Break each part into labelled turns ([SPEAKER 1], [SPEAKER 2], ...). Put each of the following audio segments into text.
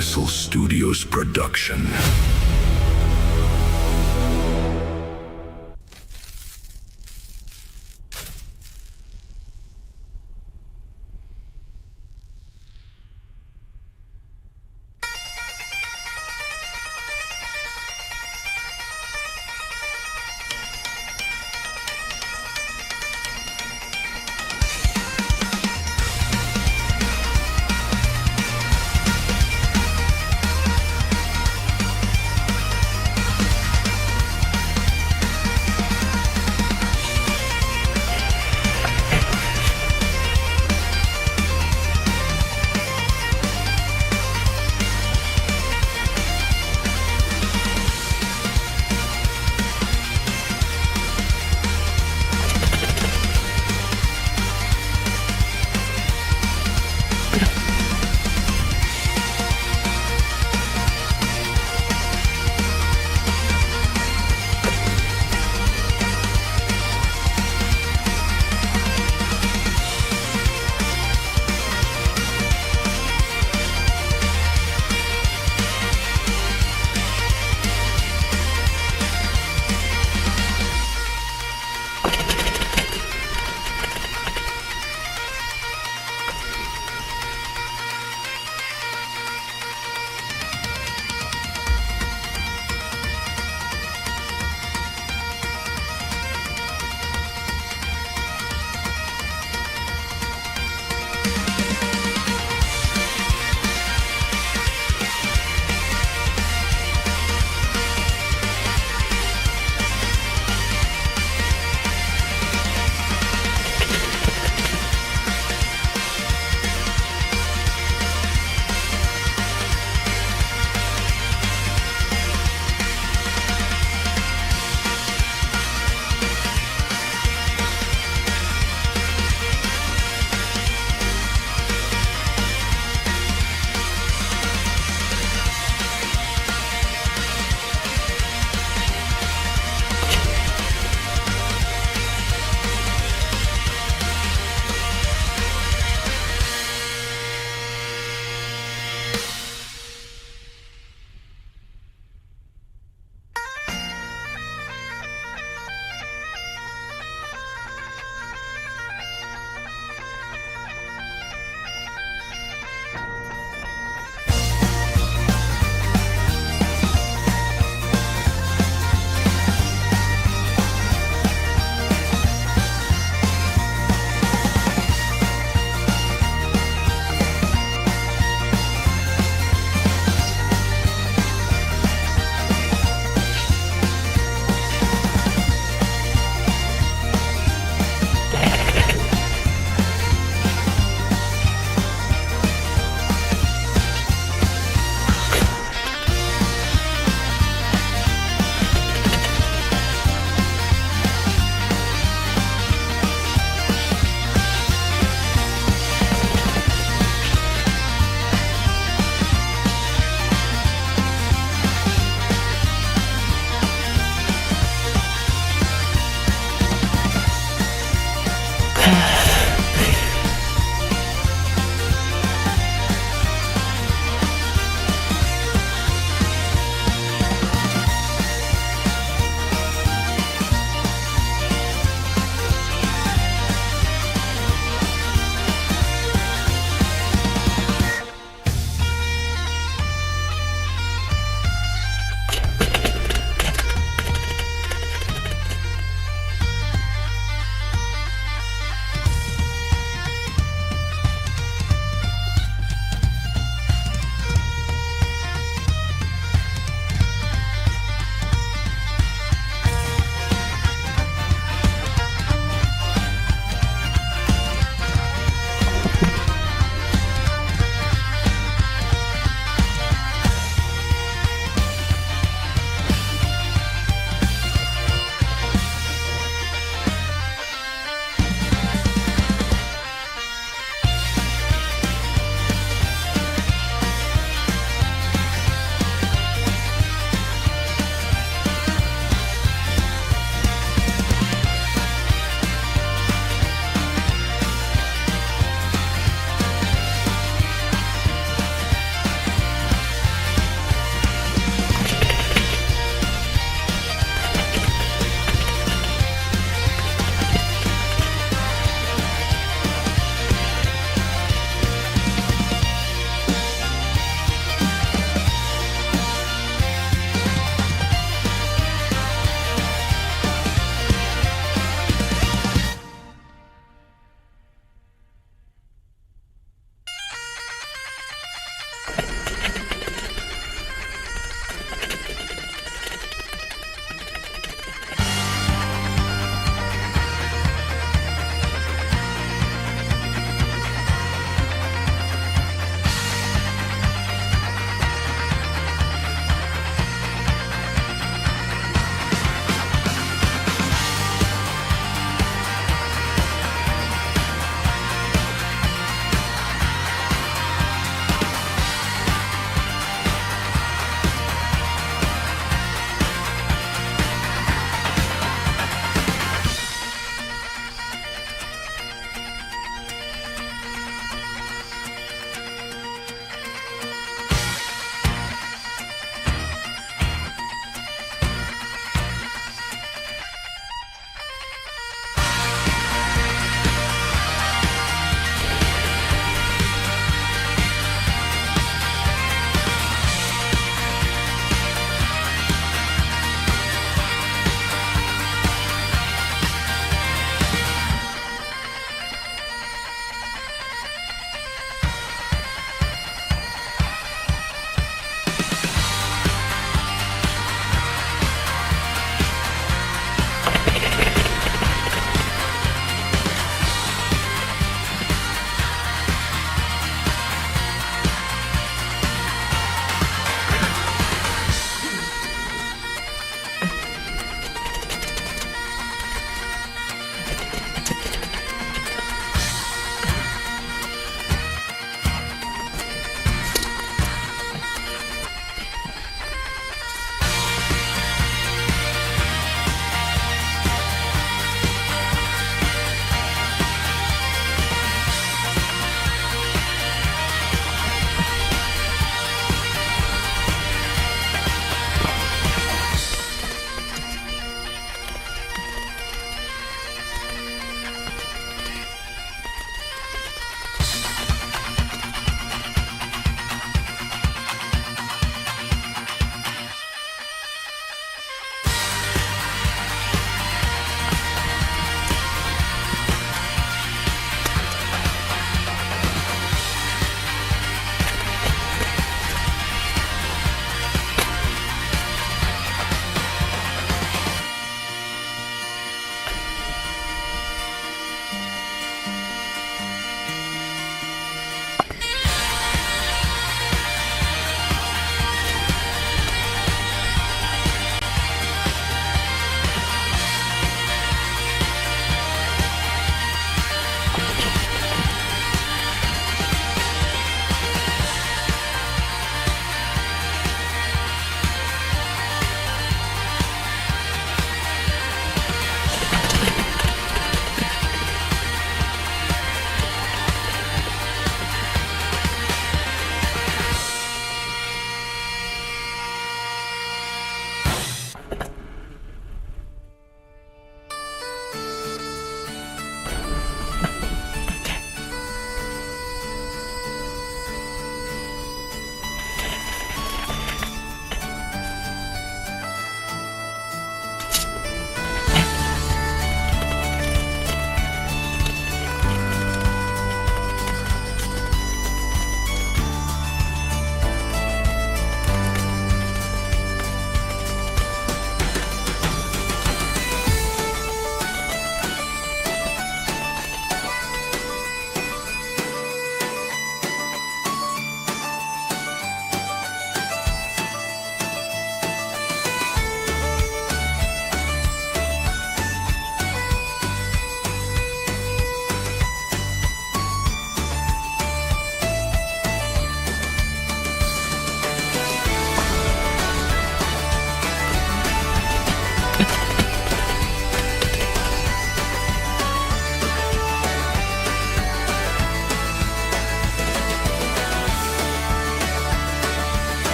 [SPEAKER 1] Universal Studios production.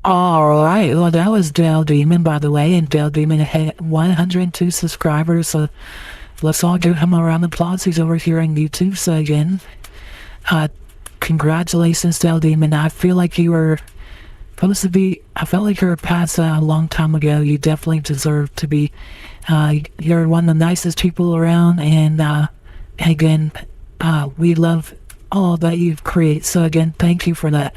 [SPEAKER 2] Alright, well that was Dale Demon, by the way, and Dale Demon had 102 subscribers, so let's all give him a round of applause. He's over here on YouTube, so again, congratulations, Dale Demon. I feel like you were supposed to be, I felt like you were passed a long time ago. You definitely deserve to be, you're one of the nicest people around, and again, we love all that you've created, so again, thank you for that.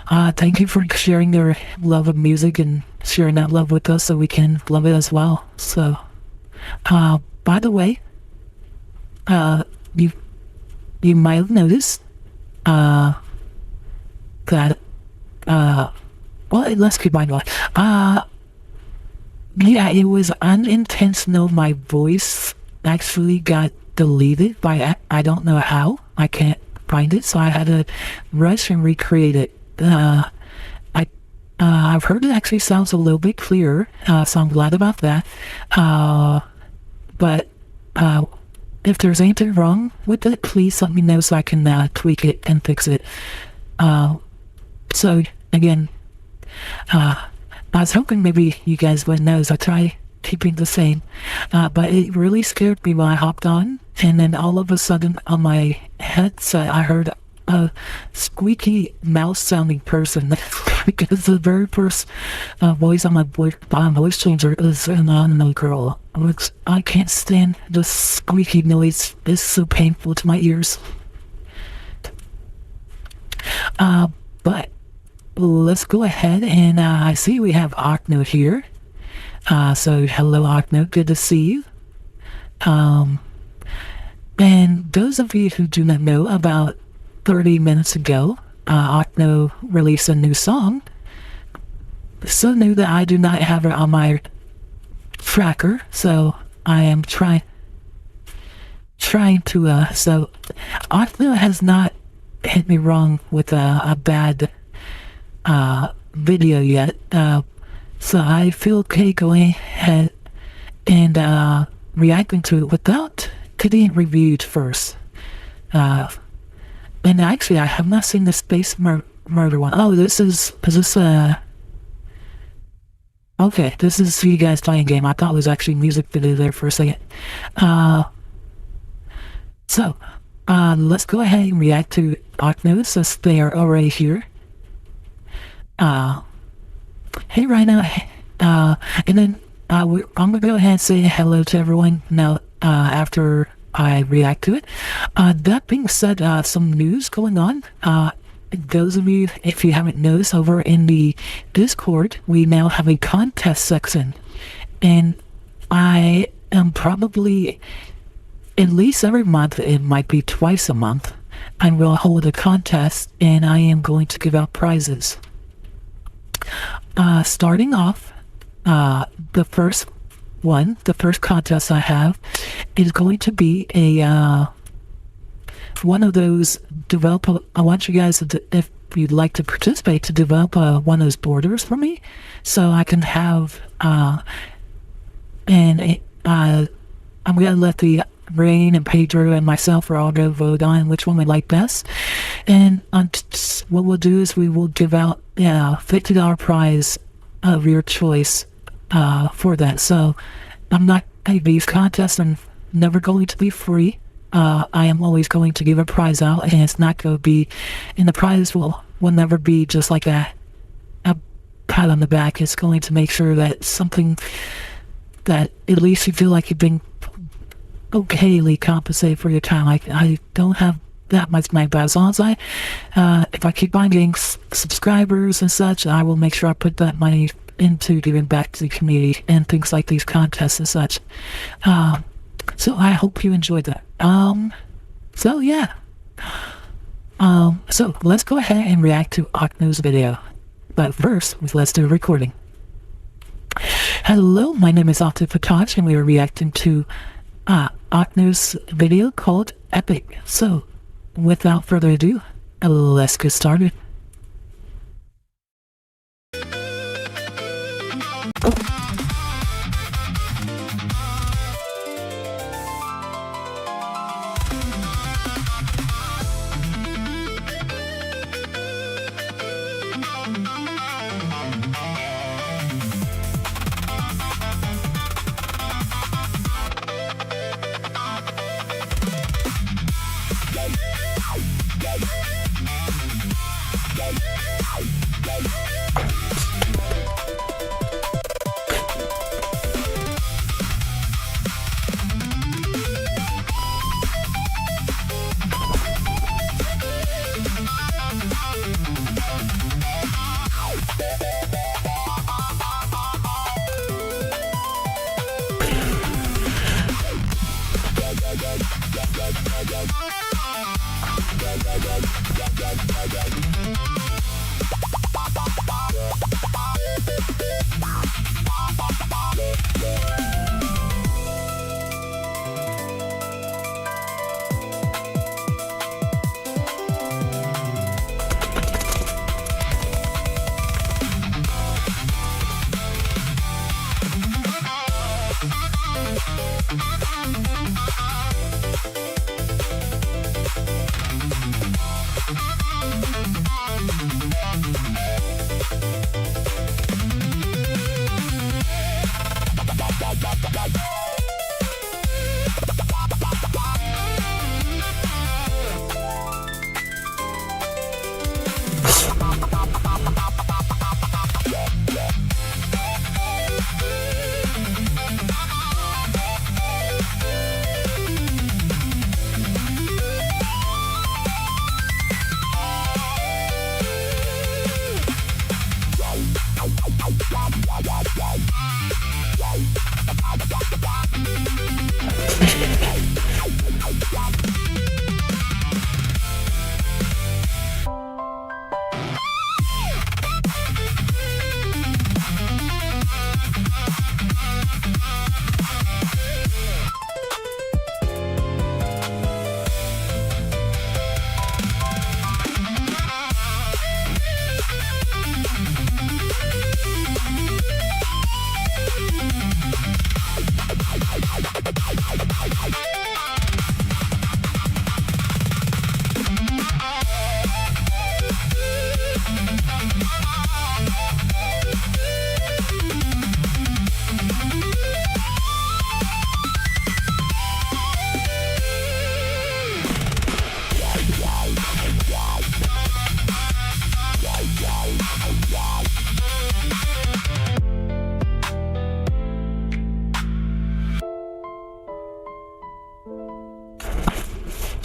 [SPEAKER 2] Thank you for sharing your love of music and sharing that love with us so we can love it as well. So, by the way, you might have noticed, that, well, let's keep going. Yeah, it was unintentional. My voice actually got deleted by, I don't know how. I can't find it, so I had to rush and recreate it. I've heard it actually sounds a little bit clearer, so I'm glad about that. But if there's anything wrong with it, please let me know so I can tweak it and fix it. So again, I was hoping maybe you guys would know, so I try keeping the same. But it really scared me when I hopped on, and then all of a sudden on my headset I heard a squeaky mouse sounding person because the very first voice on my voice changer is an unknown girl. I can't stand the squeaky noise. It's so painful to my ears. But let's go ahead and I see we have Ocno here. So hello Ocno, good to see you. And those of you who do not know, about 30 minutes ago, Ocno released a new song. So new that I do not have it on my tracker, so I am trying to, so Ocno has not hit me wrong with a bad video yet, so I feel okay going ahead and reacting to it without getting it reviewed first. And actually, I have not seen the Space Murder one. Oh, is this, okay, this is you guys playing game. I thought it was actually music video there for a second. So, let's go ahead and react to Ocno since they are already here. Hey, Rhino, and then, I'm gonna go ahead and say hello to everyone now, after I react to it. That being said, some news going on. Those of you, if you haven't noticed, over in the Discord, we now have a contest section. And I am probably, at least every month, it might be twice a month, I will hold a contest and I am going to give out prizes. Starting off, the first contest I have is going to be a one of those I want you guys to, if you'd like to participate, to develop one of those borders for me, so I can have I'm gonna let the Rain and Pedro and myself all go vote on which one we like best, and what we'll do is we will give out $50 prize of your choice for that. So these contests are never going to be free. I am always going to give a prize out, and it's not going to be, and the prize will never be just like a pat on the back. It's going to make sure that something that at least you feel like you've been okayly compensated for your time. I don't have that much money, but as long as if I keep on getting subscribers and such, I will make sure I put that money into giving back to the community and things like these contests and such. So I hope you enjoyed that. So yeah. So let's go ahead and react to Ocno's video. But first, let's do a recording. Hello, my name is Ovted Fatash, and we are reacting to Ocno's video called Epic. So, without further ado, let's get started.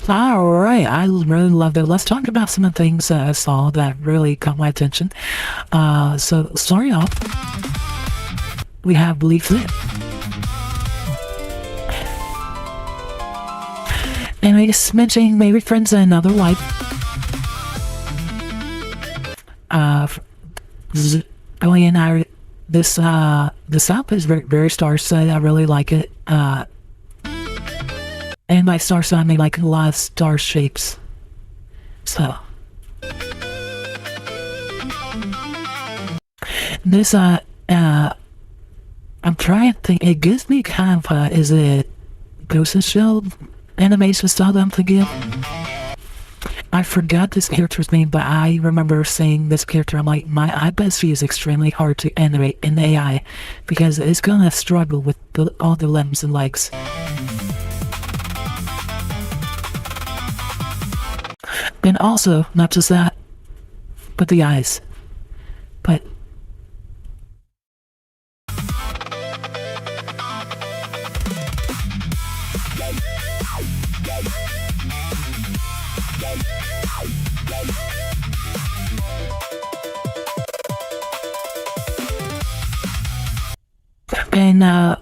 [SPEAKER 2] Alright, I really loved it. Let's talk about some of the things that I saw that really caught my attention. So starting off, we have Believe It. And I just mentioning maybe friends in another life. Billy and I, this app is very star-studded. I really like it. And by star-studded, I mean like a lot of star shapes. So this I'm trying to think. It gives me kind of is it Ghost in the Shell animation style that I'm thinking of? I forgot this character's name, but I remember saying this character. I'm like, I bet she is extremely hard to animate in AI because it's gonna struggle with all the limbs and legs. And also, not just that, but the eyes. But and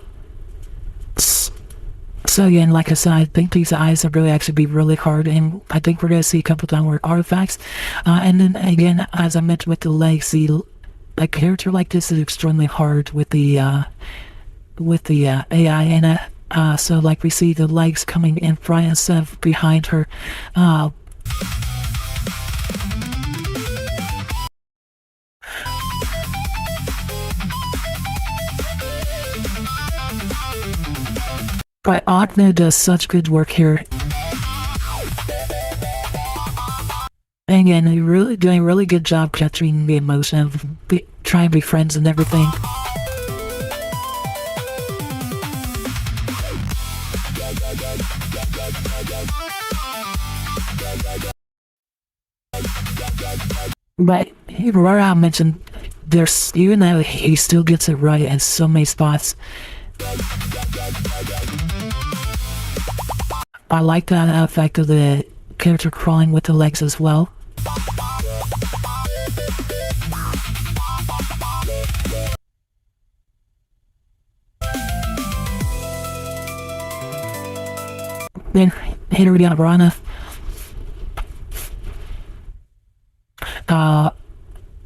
[SPEAKER 2] so again, like I said, I think these eyes are really actually be really hard, and I think we're gonna see a couple downward artifacts. And then again, as I mentioned with the legs, a character like this is extremely hard with the AI in it. So like we see the legs coming in front instead of behind her. But Ogno does such good work here. And again, they're really doing a really good job capturing the emotion of trying to be friends and everything. But Remember I mentioned there's, even though he still gets it right in so many spots. I like that effect of the character crawling with the legs as well. Then here we got Rana.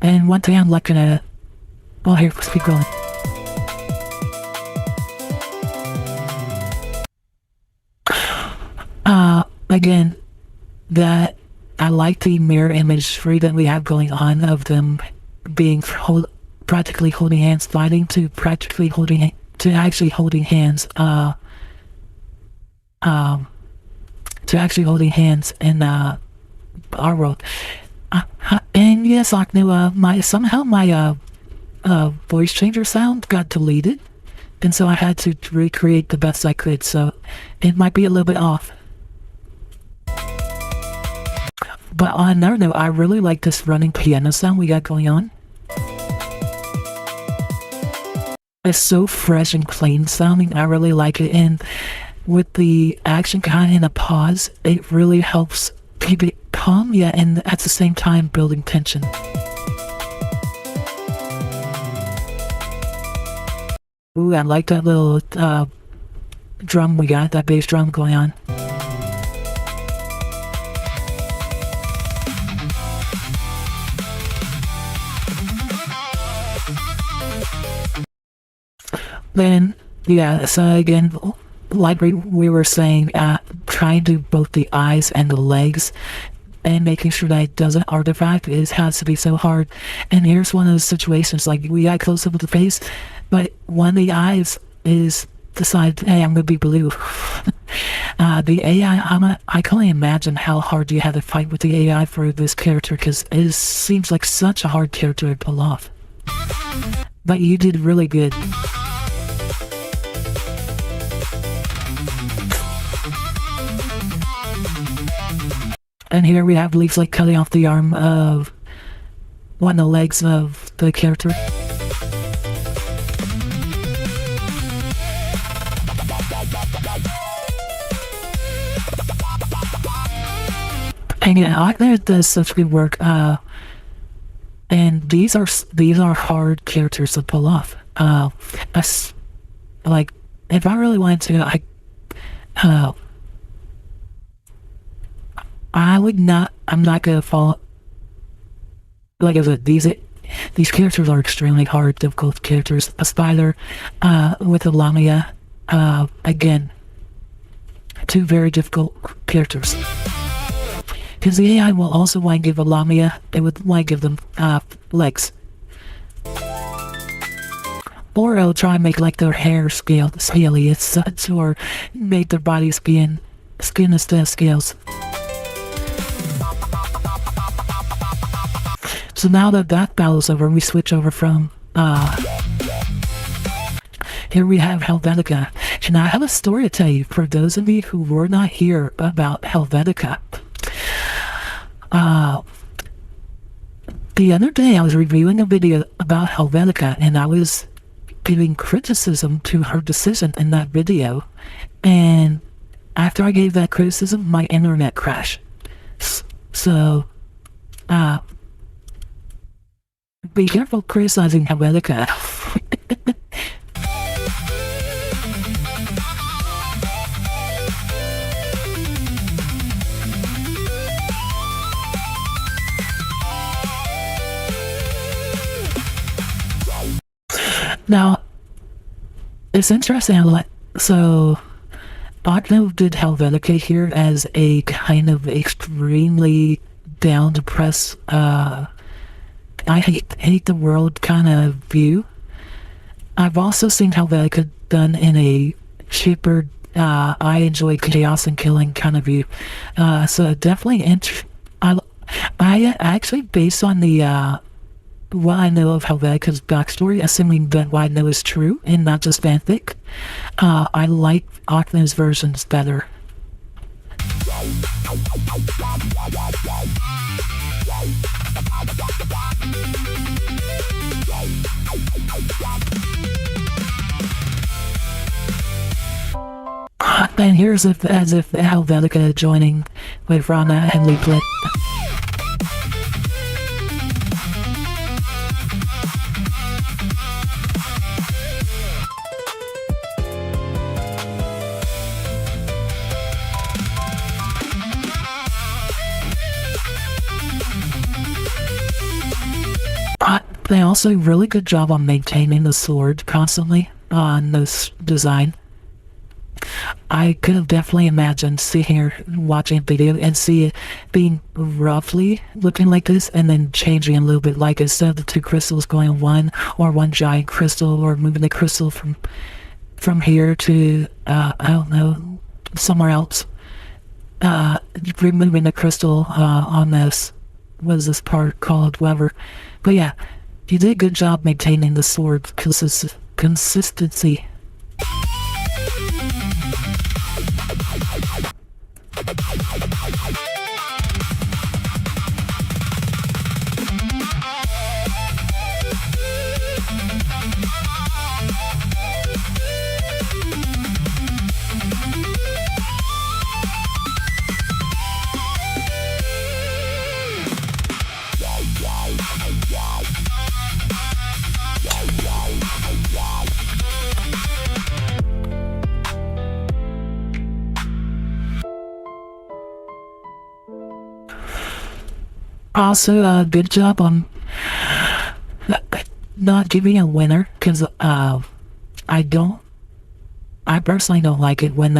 [SPEAKER 2] And one thing I'm looking at. Well, here, let's keep going. Again, that I like the mirror imagery that we have going on of them being practically holding hands, fighting to practically holding to actually holding hands. To actually holding hands in our world. And yes, I knew my voice changer sound got deleted, and so I had to recreate the best I could. So it might be a little bit off. But on another note, I really like this running piano sound we got going on. It's so fresh and clean sounding. I really like it, and with the action kind of a pause, it really helps keep it calm, yeah, and at the same time building tension. Ooh, I like that little drum we got, that bass drum going on. Then, yeah, so again, like we were saying, trying to do both the eyes and the legs, and making sure that it doesn't artifact has to be so hard. And here's one of those situations, like we got close up with the face, but one of the eyes is decided, hey, I'm gonna be blue. The AI, I can't imagine how hard you had to fight with the AI for this character, because it seems like such a hard character to pull off. But you did really good. And here we have leaves like cutting off the arm of one of the legs of the character. And yeah, Ovted does such good work. And these are hard characters to pull off. Like if I really wanted to, I'm not gonna fall. Like I said, these characters are extremely hard, difficult characters. A spider, with a Lamia, again, two very difficult characters. Because the AI will also want to give a Lamia, it would want to give them, legs. Or it'll try and make like their hair scaly as such, or make their body skin instead of scales. So now that battle's over, we switch over from, here we have Helvetica. And I have a story to tell you for those of you who were not here about Helvetica. The other day I was reviewing a video about Helvetica, and I was giving criticism to her decision in that video. And after I gave that criticism, my internet crashed. So, be careful criticizing Helvetica. Now, it's interesting how, so, Ovted did Helvetica here as a kind of extremely down-to-press, I hate the world kind of view. I've also seen Helvetica done in a cheaper, I enjoy chaos and killing kind of view. So definitely I actually, based on the, what I know of Helvetica's backstory, assuming that what I know is true and not just fanfic, I like Ovted's versions better. And here's as if Helvetica joining with Rana and Leaflet. They also do a really good job on maintaining the sword constantly on this design. I could have definitely imagined sitting here watching a video and see it being roughly looking like this and then changing a little bit, like instead of the two crystals going on one, or one giant crystal, or moving the crystal from here to I don't know, somewhere else. Removing the crystal on this, what is this part called, whatever. But yeah, you did a good job maintaining the sword consistency. Also, good job on not giving a winner, because I personally don't like it when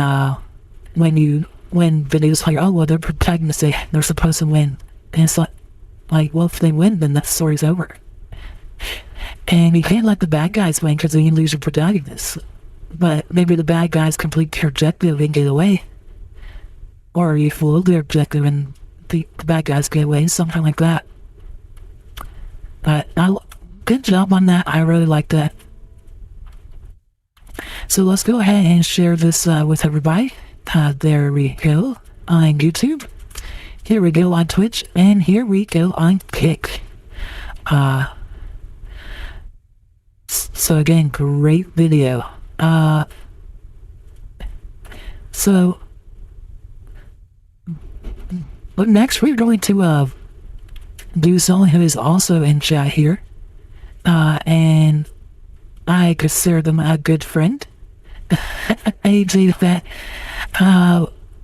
[SPEAKER 2] videos like, oh well, they're protagonists, they're supposed to win, and it's like well, if they win, then that story's over. And you can't let the bad guys win, because then you lose your protagonist. But maybe the bad guys complete their objective and get away, or you fool their objective and the bad guys get away, something like that. But good job on that. I really like that. So let's go ahead and share this with everybody. There we go on YouTube. Here we go on Twitch, and here we go on Kick. So again, great video. But next we're going to do someone who is also in chat here, and I consider them a good friend. AJ Fat.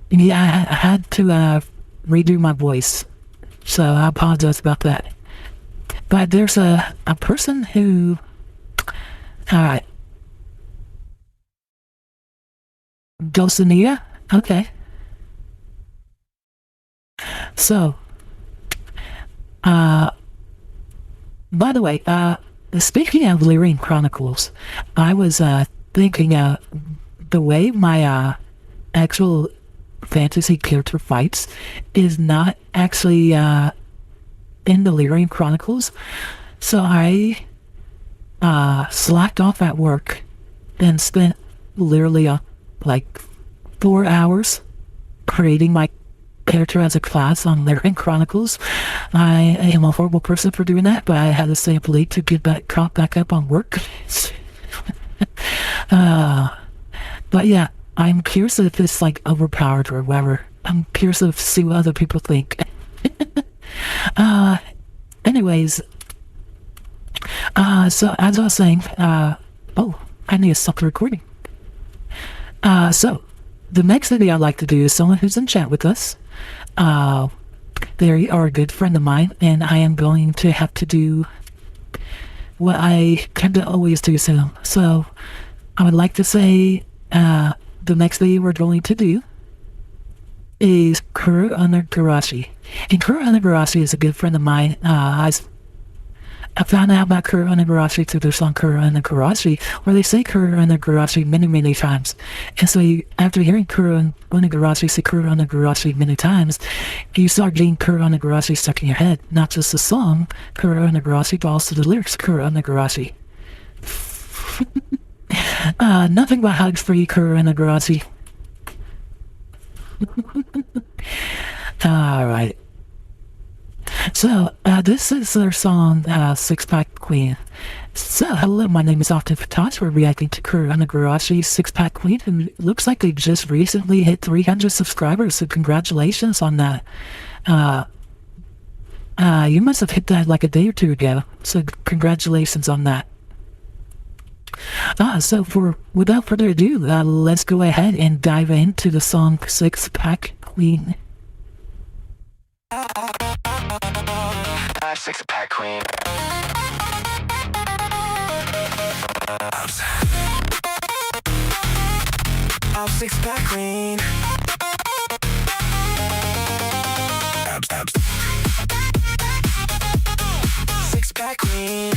[SPEAKER 2] Yeah, I had to redo my voice, so I apologize about that. But there's a person who, alright, Dulcinea? Okay. So, by the way, speaking of Lyrian Chronicles, I was thinking the way my actual fantasy character fights is not actually in the Lyrian Chronicles, so I slacked off at work and spent literally like 4 hours creating my character as a class on Lyrian Chronicles. I am a horrible person for doing that, but I had to stay up late to get caught back up on work. But yeah, I'm curious if it's like overpowered or whatever. I'm curious to see what other people think. Anyways, so as I was saying, oh, I need to stop the recording. So the next video I'd like to do is someone who's in chat with us. They are a good friend of mine, and I am going to have to do what I kind of always do to them. So I would like to say the next video we're going to do is Kuro Onigarashi. And Kuro Onigarashi is a good friend of mine. I found out about Kuro Onigarashi through their song Kuro Onigarashi, where they say Kuro Onigarashi many times. And so after hearing Kuro Onigarashi say Kuro Onigarashi many times, you start getting Kuro Onigarashi stuck in your head. Not just the song, Kuro Onigarashi, but also the lyrics, Kuro Onigarashi. Nothing but hugs for you, Kuro Onigarashi. Alright. So, this is their song, Six Pack Queen. So, hello, my name is Ovted Fatash. We're reacting to Kurana Garashi's Six Pack Queen, who looks like they just recently hit 300 subscribers, so congratulations on that. You must have hit that like a day or two ago, so congratulations on that. Without further ado, let's go ahead and dive into the song Six Pack Queen.
[SPEAKER 3] Six pack queen. Six pack queen. Six pack queen.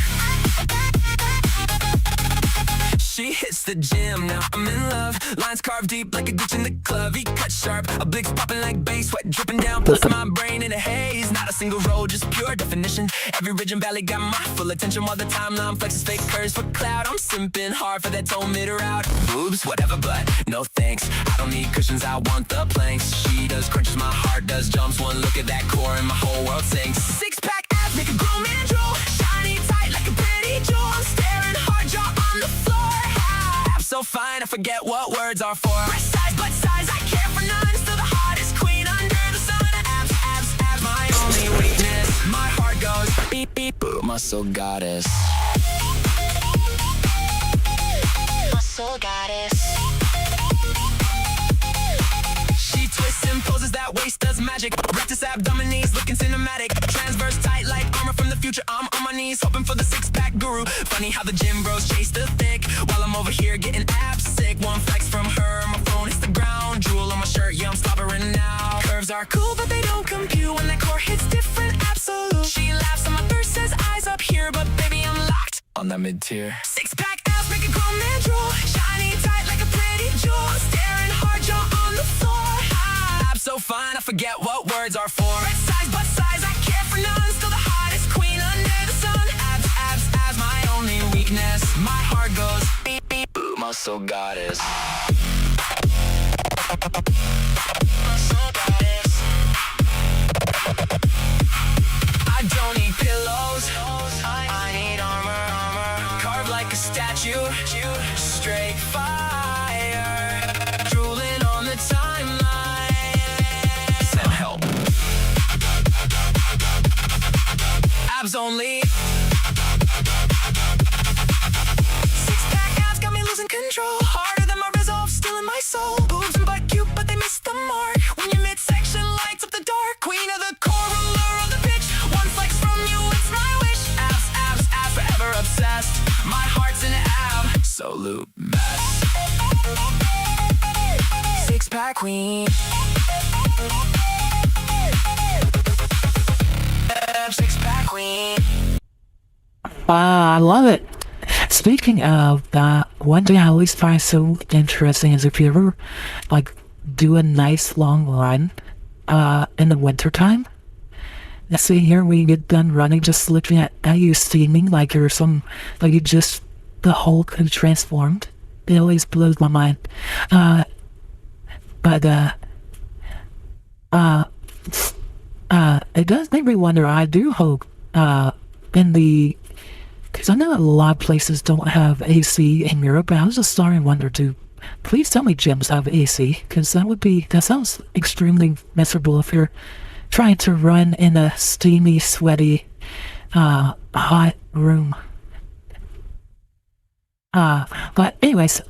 [SPEAKER 3] She hits the gym, now I'm in love. Lines carved deep like a glitch in the club. He cut sharp, a blicks popping like bass. Sweat dripping down, plus my brain in a haze. Not a single roll, just pure definition. Every ridge and valley got my full attention. While the timeline flexes fake curves for cloud. I'm simping hard for that tone mid route. Boobs, whatever, but no thanks. I don't need cushions, I want the planks. She does crunches, my heart does jumps. One look at that core and my whole world sinks. Six pack abs make a grown man drool. Shiny tight like a pretty jewel. I'm staring hard, jaw on the floor. So fine, I forget what words are for. Breast size, butt size, I care for none. Still the hottest queen under the sun. Abs, abs, abs, my only weakness. My heart goes beep, beep, boo, muscle goddess. Muscle goddess. She twists and poses, that waist does magic. Rectus abdominis looking cinematic. Transverse tight like armor from the future. I'm on my knees hoping for the six-pack guru. Funny how the gym bros chase the thick, while I'm over here getting abs sick. One flex from her, my phone hits the ground. Drool on my shirt, yeah, I'm slobbering now. Curves are cool, but they don't compute. When that core hits different, absolute. She laughs on my thirst, says eyes up here, but baby, I'm locked on that mid-tier. Six-pack abs make a grown man drool. Shiny tight like a pretty jewel. Staring hard, jaw on the floor. Abs so fine, I forget what words are for. Breast size, butt size, I care for none. Still the hottest queen under the sun. Abs, abs, abs, my only weakness. My heart goes beep, beep, boo, muscle goddess. Muscle goddess. I don't need pillows, I need armor. Carved like a statue, straight fire. Drooling on the timeline. Send help. Abs only. Six-pack abs got me losing control. Harder than my resolve, still in my soul. Boobs and butt cute, but they missed the mark. When your midsection lights up the dark. Queen of the core, ruler of the pitch. One flex from you, it's my wish. Abs, abs, abs, forever obsessed. My heart's an absolute mess. Six-pack queen. Six-pack queen.
[SPEAKER 2] I love it. Speaking of that, one thing I always find so interesting is if you ever, like, do a nice long run, in the wintertime. Let's see here, when you get done running, just looking at you steaming like you're the Hulk who transformed. It always blows my mind. It does make me wonder, I do hope, because I know a lot of places don't have AC in Europe, but I was just starting to wonder too. Please tell me gyms have AC, because that sounds extremely miserable if you're trying to run in a steamy, sweaty, hot room. But anyways,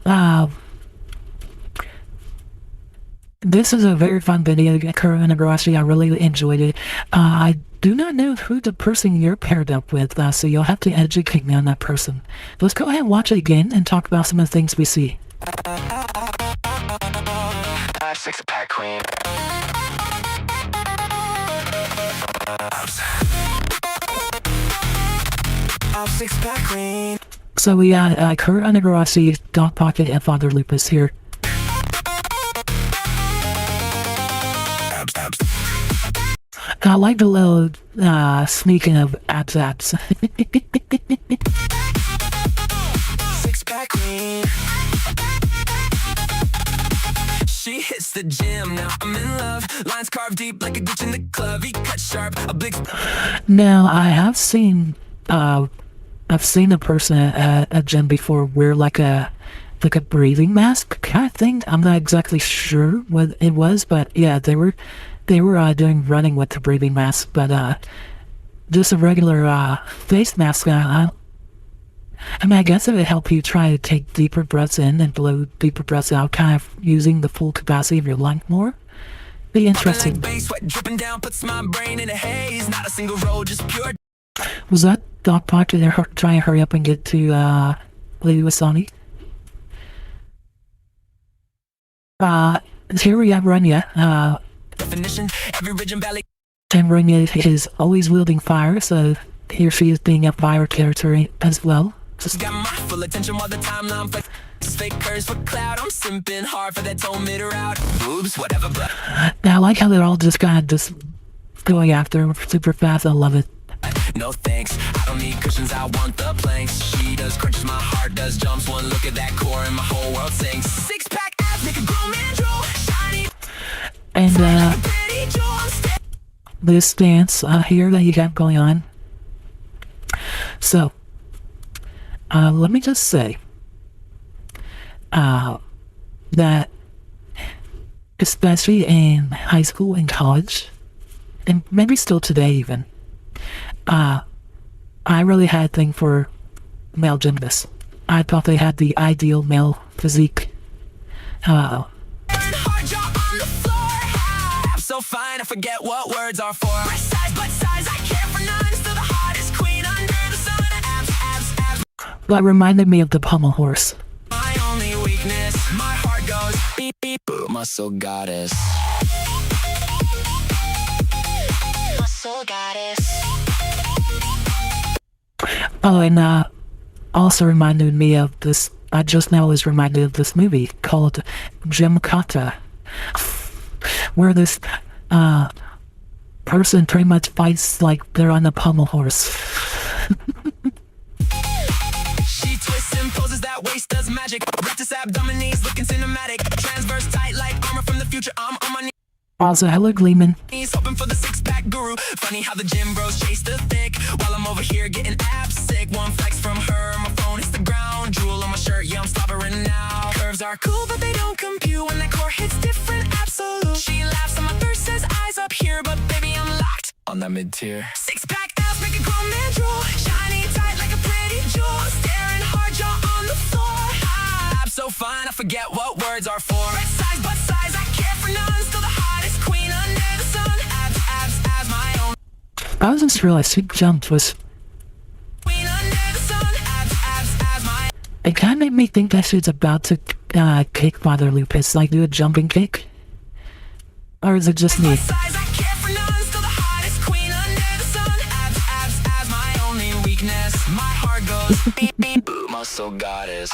[SPEAKER 2] this is a very fun video, Kurana Garashi. I really enjoyed it. I do not know who the person you're paired up with, so you'll have to educate me on that person. Let's go ahead and watch it again and talk about some of the things we see.
[SPEAKER 3] Six-pack queen. Six-pack queen.
[SPEAKER 2] So we got Kurana Garashi, Dog Pocket, and Father Lupus here. I like the little sneaking of abs.
[SPEAKER 3] Six-pack queen. She hits the gym, now I'm in love. Lines carved deep like a glitch in the club. He cut sharp, a big.
[SPEAKER 2] Now, I've seen a person at a gym before wear like a breathing mask kind of thing. I'm not exactly sure what it was, but yeah, they were doing running with the breathing mask, but just a regular face mask. I mean, I guess it would help you try to take deeper breaths in and blow deeper breaths out, kind of using the full capacity of your lung more. Be interesting.
[SPEAKER 3] Dripping down, puts my brain in a haze. Not a single road, just pure.
[SPEAKER 2] Was that Doc Park trying to hurry up and get to Lady Wasani? Here we have Renya.
[SPEAKER 3] Definition, every ridge and valley.
[SPEAKER 2] And Renya is always wielding fire, so here she is being a fire character as well. Just
[SPEAKER 3] got my full attention while the timeline flex. Fake curves for cloud. I'm simping hard for that tone mid route. Boobs, whatever, but
[SPEAKER 2] now I like how they're all just kind of just going after him super fast. I love it.
[SPEAKER 3] no thanks. I don't need cushions, I want the planks. She does crunches, my heart does jumps. One look at that core and my whole world sinks. Six pack abs, make a grown man drool. Shiny.
[SPEAKER 2] And this dance here that you have going on. So, let me just say that especially in high school and college, and maybe still today even, I really had a thing for male gymnasts. I thought they had the ideal male physique.
[SPEAKER 3] So fine, I forget what words are for. My size, but size, I care for none. Still the hottest queen under the sun. Abs.
[SPEAKER 2] That reminded me of the pommel horse.
[SPEAKER 3] My only weakness, my heart goes beep beep. Muscle goddess. Muscle goddess.
[SPEAKER 2] Oh, and also reminded me of this. I just now was reminded of this movie called Gymkata, where this person pretty much fights like they're on a pommel horse.
[SPEAKER 3] She twists and poses, that waist does magic. Rectus abdominis looking cinematic. Transverse tight like armor from the future. I'm on my knees.
[SPEAKER 2] Also, hello Gleeman.
[SPEAKER 3] Hoping for the six-pack guru. Funny how the gym bros chase the thick while I'm over here getting abs sick. One flex from her, my phone hits the ground. Drool on my shirt, yeah, I'm slobbering now. Curves are cool, but they don't compute when that core hits different. Absolute. She laughs on my thirst, says eyes up here, but baby, I'm locked on that mid-tier. Six-pack abs make a grown man drool. Shiny tight like a pretty jewel. Staring hard, jaw on the floor. Abs so fine, I forget what words are for. Red size, butt size, I care for none. Still the hottest queen under the sun. Abs, my own.
[SPEAKER 2] I was just realized Sweet Jump was.
[SPEAKER 3] Queen under the sun. Abs, my.
[SPEAKER 2] It kind of made me think that she's about to kick Father Lupus, like do a jumping kick. Or is it just me?
[SPEAKER 3] Size, I care for none. Still the hottest queen under the sun. Abs, my only weakness. My heart goes beep beep. Muscle goddess.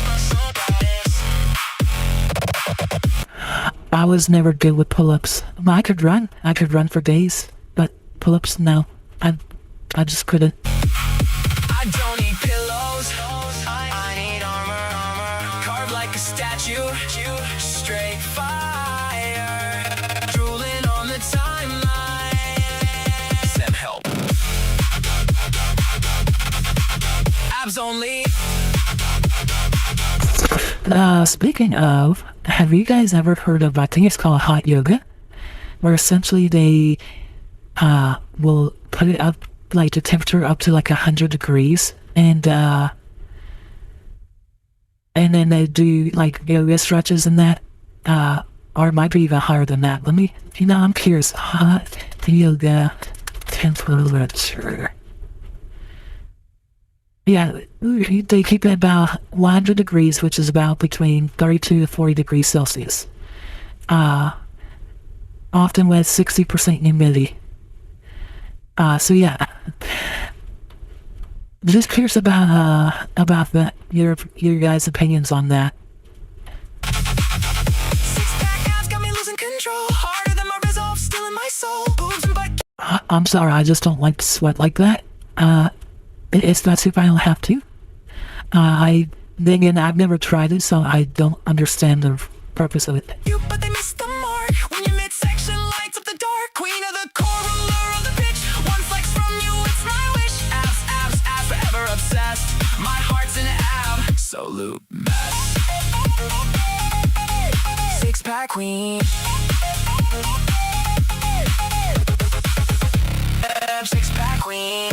[SPEAKER 3] Muscle goddess.
[SPEAKER 2] I was never good with pull-ups. I could run for days, but pull-ups, no. I just couldn't.
[SPEAKER 3] I don't need pillows. I need armor. Carved like a statue. Straight fire. Drooling on the timeline. Send help. Abs only.
[SPEAKER 2] Speaking of, have you guys ever heard of, I think it's called hot yoga, where essentially they will put it up, like the temperature up to like 100 degrees, and then they do like yoga stretches and that, or it might be even higher than that. I'm curious. Hot yoga temperature. Yeah, they keep it about 100 degrees, which is about between 32 to 40 degrees Celsius. Often with 60% humidity. So yeah. Just curious about that, your guys' opinions on that.
[SPEAKER 3] Six-pack abs got me losing control. Harder than my resolve, still in my soul. Boobs and butt.
[SPEAKER 2] I'm sorry, I just don't like to sweat like that. It's not super, I don't have to. I then again, I've never tried it, so I don't understand the purpose of it.
[SPEAKER 3] You, but they missed the mark when your midsection lights up the dark. Queen of the core, ruler of the pitch. One flex from you, it's my wish. Abs, abs, abs, forever obsessed. My heart's an ab, so loop best. Six-pack queen. Six-pack queen.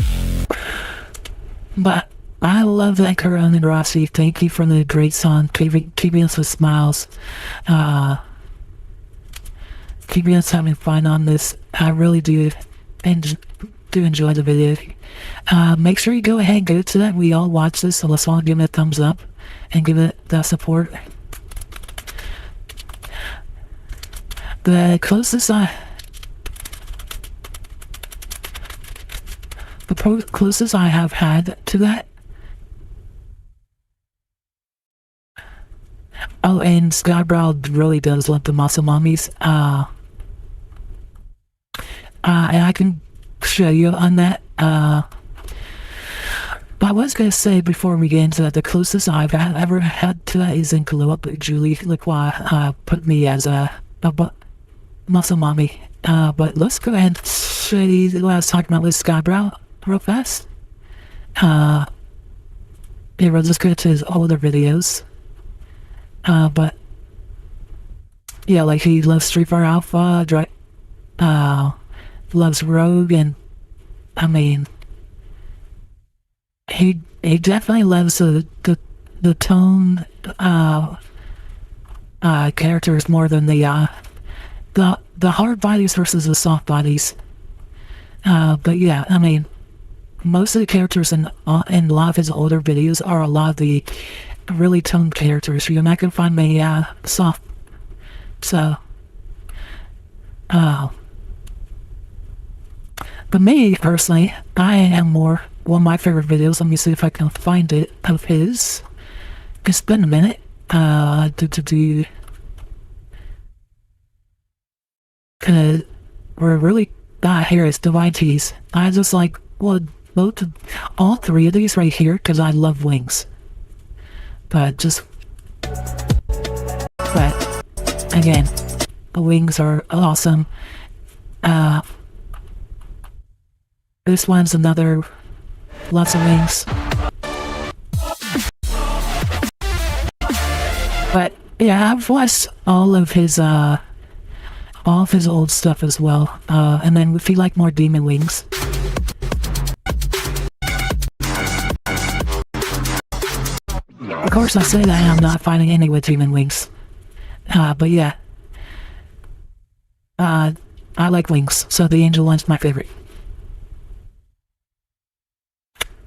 [SPEAKER 2] But I love that Karan and Rossi. Thank you for the great song, keeping us with smiles. Keeping us having fun on this. I really do enjoy the video. Make sure you go ahead and go to that. We all watch this, so let's all give it a thumbs up and give it that support. The closest I have had to that. Oh, and Skybrow really does love the muscle mummies. And I can show you on that. But I was gonna say before we get into that, the closest I've ever had to that is in Glow Up. Julie Lacroix put me as a muscle mommy. But let's go ahead and show you what I was talking about with Skybrow real fast. We'll just go to his older videos. But yeah, like he loves Street Fighter Alpha, loves Rogue, and I mean, he definitely loves the tone characters more than the hard bodies versus the soft bodies. But yeah, I mean, most of the characters in a lot of his older videos are a lot of the really toned characters. You're not gonna find many soft. So, but me personally, I am more one of my favorite videos. Let me see if I can find it of his. It's been a minute. We're really here is Divine Tees. I just like all three of these right here because I love wings. But again, the wings are awesome. This one's another lots of wings. But yeah, I've watched all of his old stuff as well. And then if you like more demon wings. Of course, I say that I'm not finding any with demon wings. But yeah. I like wings, so the angel one's my favorite.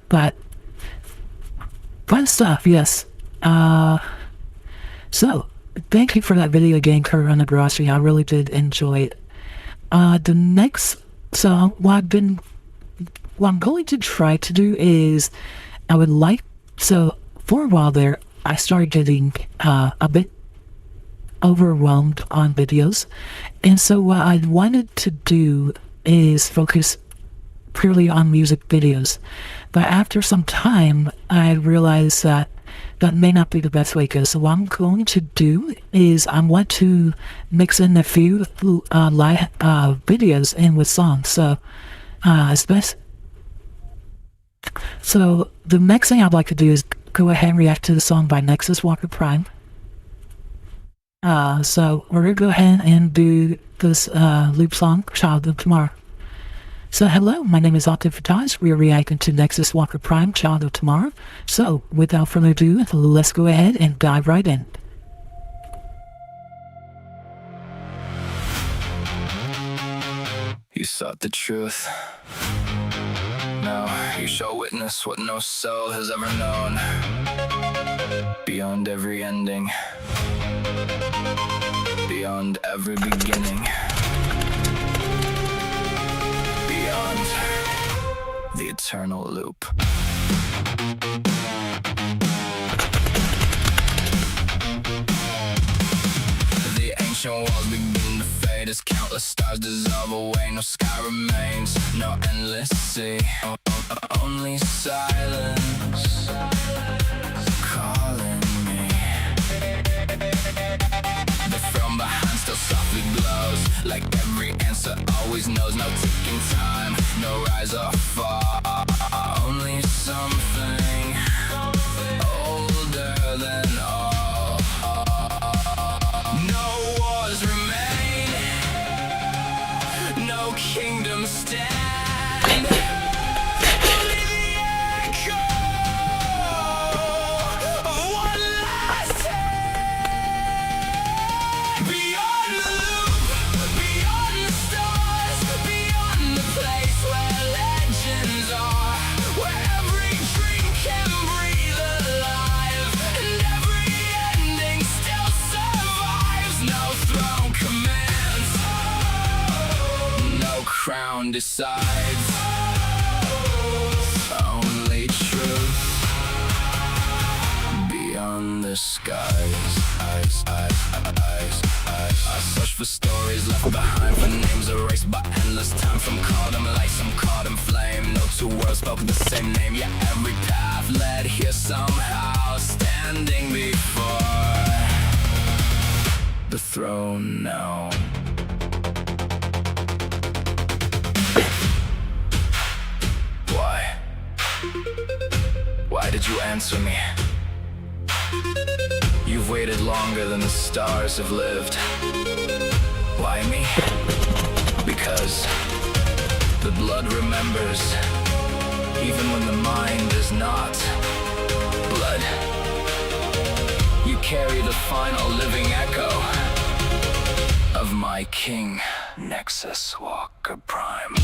[SPEAKER 2] But fun stuff, yes. So thank you for that video again, Karan and Rossi. I really did enjoy it. What I'm going to try to do is for a while there, I started getting a bit overwhelmed on videos, and so what I wanted to do is focus purely on music videos. But after some time, I realized that may not be the best way, because what I'm going to do is I want to mix in a few live videos in with songs. So the next thing I'd like to do is go ahead and react to the song by Nexus Walker Prime. So we're gonna go ahead and do this loop song, Child of Tomorrow. So hello, my name is Ovted Fatash. We are reacting to Nexus Walker Prime, Child of Tomorrow. So without further ado, let's go ahead and dive right in.
[SPEAKER 3] You sought the truth. Now you shall witness what no soul has ever known. Beyond every ending, beyond every beginning, beyond the eternal loop. The ancient walls begin to fade as countless stars dissolve away. No sky remains, no endless sea, only silence calling. answer always knows. No ticking time, no rise or fall, only something older than all. No wars remain, no kingdom stand, only the echo of one last hand. Beyond the loop, beyond the stars, beyond the place where legends are, where every dream can breathe alive, and every ending still survives. No throne commands, no crown decides, only truth beyond the skies. I search for stories left behind, for names erased by endless time. From caught in light, some caught in flame. No two worlds spoke the same name. Yeah, every path led here somehow, standing before the throne now. Why? Why did you answer me? You've waited longer than the stars have lived. Why me? Because the blood remembers, even when the mind is not. Blood, you carry the final living echo of my king, Nexus Walker Prime.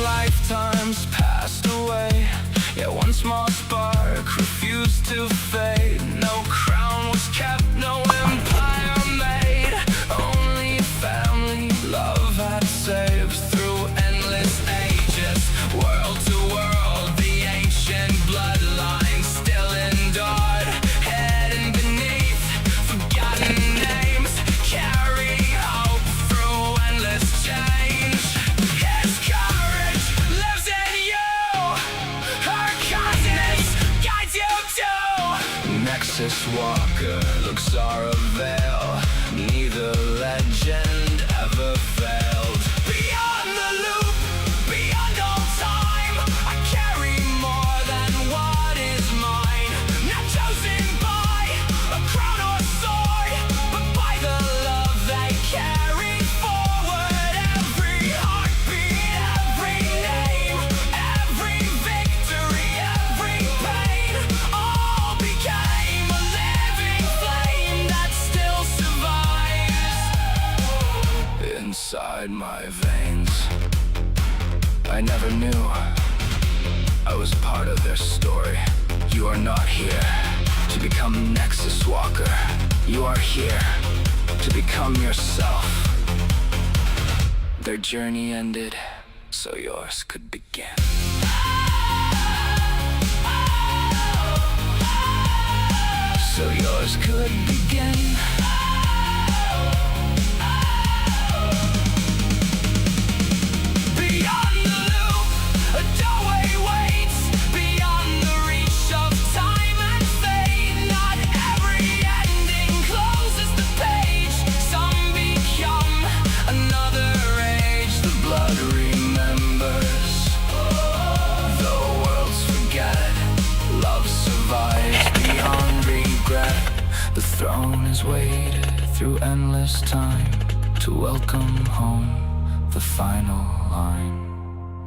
[SPEAKER 3] Lifetimes passed away, yet one small spark refused to fade. No crown was kept, no empire made, only family love had saved through endless ages, world to world. The ancient bloodline still endured, hidden beneath forgotten names, carrying hope through endless change. His courage lives in you, her kindness guides you too. Nexus Walker looks are a veil, neither legend ever failed. Beyond the loop, beyond all time, I carry more than what is mine. Not chosen by a crown or sword, but by the love they carried forward. Every heartbeat, every name, every victory, every pain, all became a living flame that still survives inside my veins. I never knew I was part of their story. You are not here to become Nexus Walker. You are here to become yourself. Their journey ended, so yours could begin. So yours could begin. Beyond the loop, a doorway waits. Beyond the reach of time and fate, not every ending closes the page. Some become another age. The blood remembers, though worlds forget. Love survives beyond regret. The throne is weighted through endless time to welcome home the final line.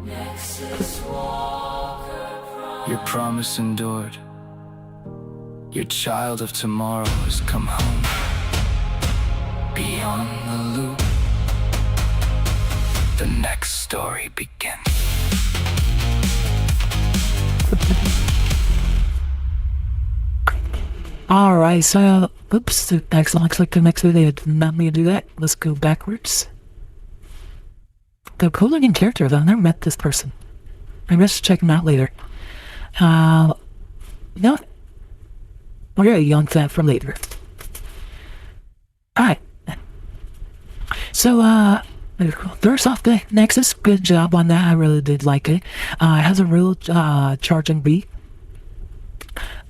[SPEAKER 3] Nexus Walker Prime. Your promise endured. Your child of tomorrow has come home. Beyond the loop, the next story begins.
[SPEAKER 2] Alright, so, oops, next looks like the next video did not me to do that. Let's go backwards. The cool looking character though, I never met this person. I must check him out later. No, we're a young fan from later. Alright. So, First off, the Nexus, good job on that. I really did like it. It has a real charging beat.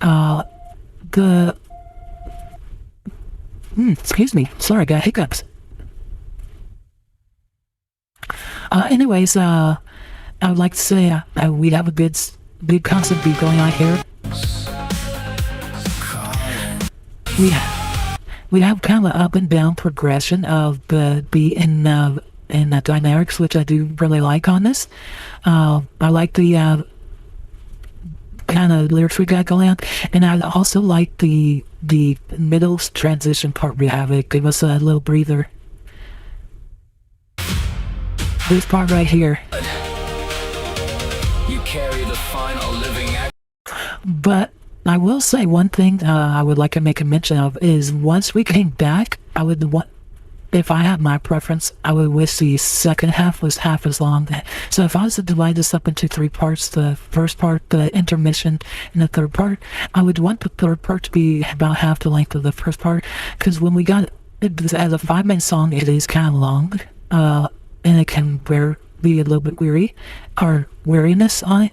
[SPEAKER 2] The excuse me, sorry, I got hiccups. Anyways, I would like to say we have a good constant beat going on here. We have kind of up and down progression of the beat and the dynamics, which I do really like on this. I like the kind of lyrics we got going on, and I also like the middle transition part we have. It gave us a little breather. This part right here.
[SPEAKER 3] You carry the final living act.
[SPEAKER 2] But I will say one thing I would like to make a mention of is once we came back, I would want, if I had my preference, I would wish the second half was half as long. So if I was to divide this up into 3 parts, the first part, the intermission, and the third part, I would want the third part to be about half the length of the first part, because when we got it as a 5-minute song, it is kind of long, and it can be a little bit weariness on it.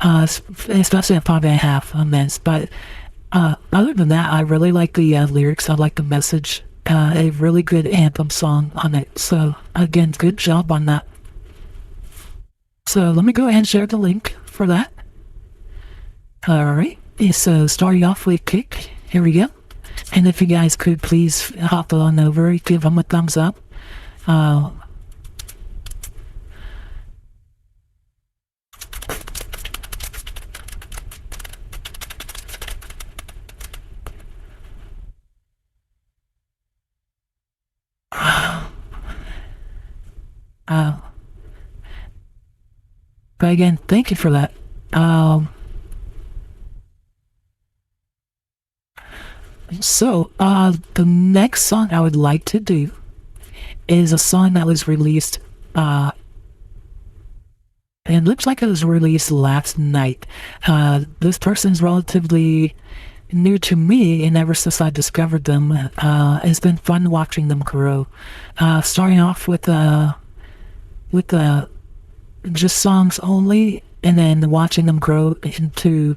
[SPEAKER 2] Especially at 5.5 minutes. But other than that, I really like the lyrics. I like the message. A really good anthem song on it. So again, good job on that. So let me go ahead and share the link for that. Alright, so starting off with Kick. Here we go. And if you guys could please hop on over, give them a thumbs up. But again, thank you for that. So, the next song I would like to do is a song that was released, and it looks like it was released last night. This person's relatively new to me, and ever since I discovered them, it's been fun watching them grow. Starting off with just songs only, and then watching them grow into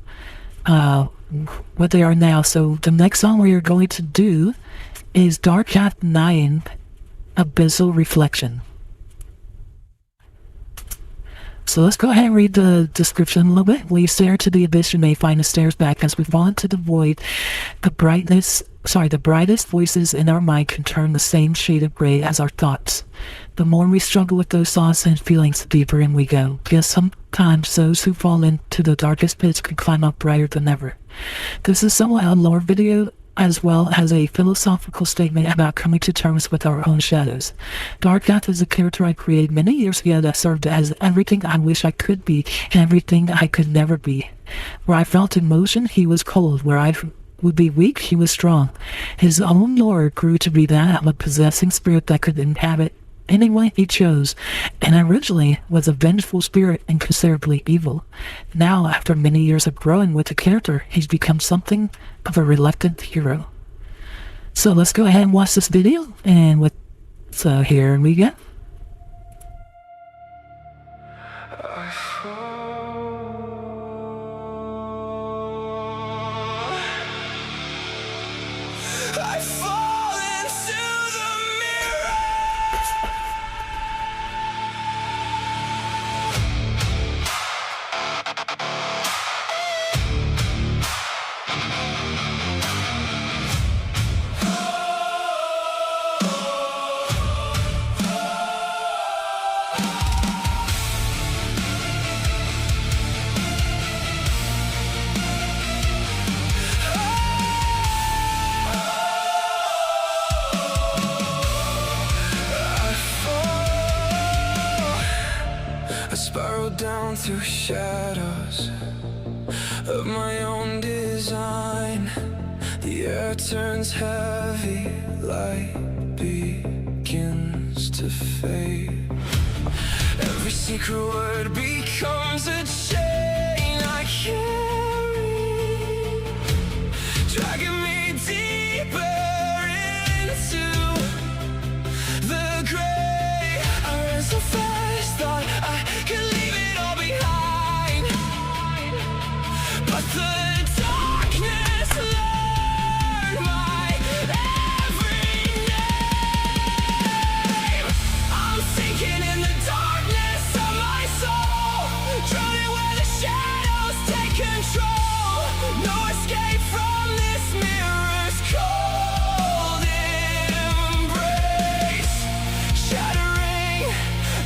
[SPEAKER 2] what they are now. So the next song we are going to do is Dark Cat 9, Abyssal Reflection. So let's go ahead and read the description a little bit. When you stare to the abyss, you may find the stairs back as we fall into the void. The brightest voices in our mind can turn the same shade of gray as our thoughts. The more we struggle with those thoughts and feelings, the deeper in we go. Yet sometimes those who fall into the darkest pits can climb up brighter than ever. This is somewhat a lore video, as well as a philosophical statement about coming to terms with our own shadows. Dark Cat is a character I created many years ago that served as everything I wish I could be and everything I could never be. Where I felt emotion, he was cold. Where I would be weak, he was strong. His own lore grew to be that of a possessing spirit that could inhabit anyone he chose, and originally was a vengeful spirit and considerably evil. Now, after many years of growing with the character, he's become something of a reluctant hero. So let's go ahead and watch this video, and so here we go.
[SPEAKER 3] I fall into the mirror. I spiral down through shadows of my own design. The air turns heavy, light begins to fade. Every secret word becomes a chain I carry, dragging me deeper into the gray. I The darkness learned my every name. I'm sinking in the darkness of my soul, drowning where the shadows take control. No escape from this mirror's cold embrace, shattering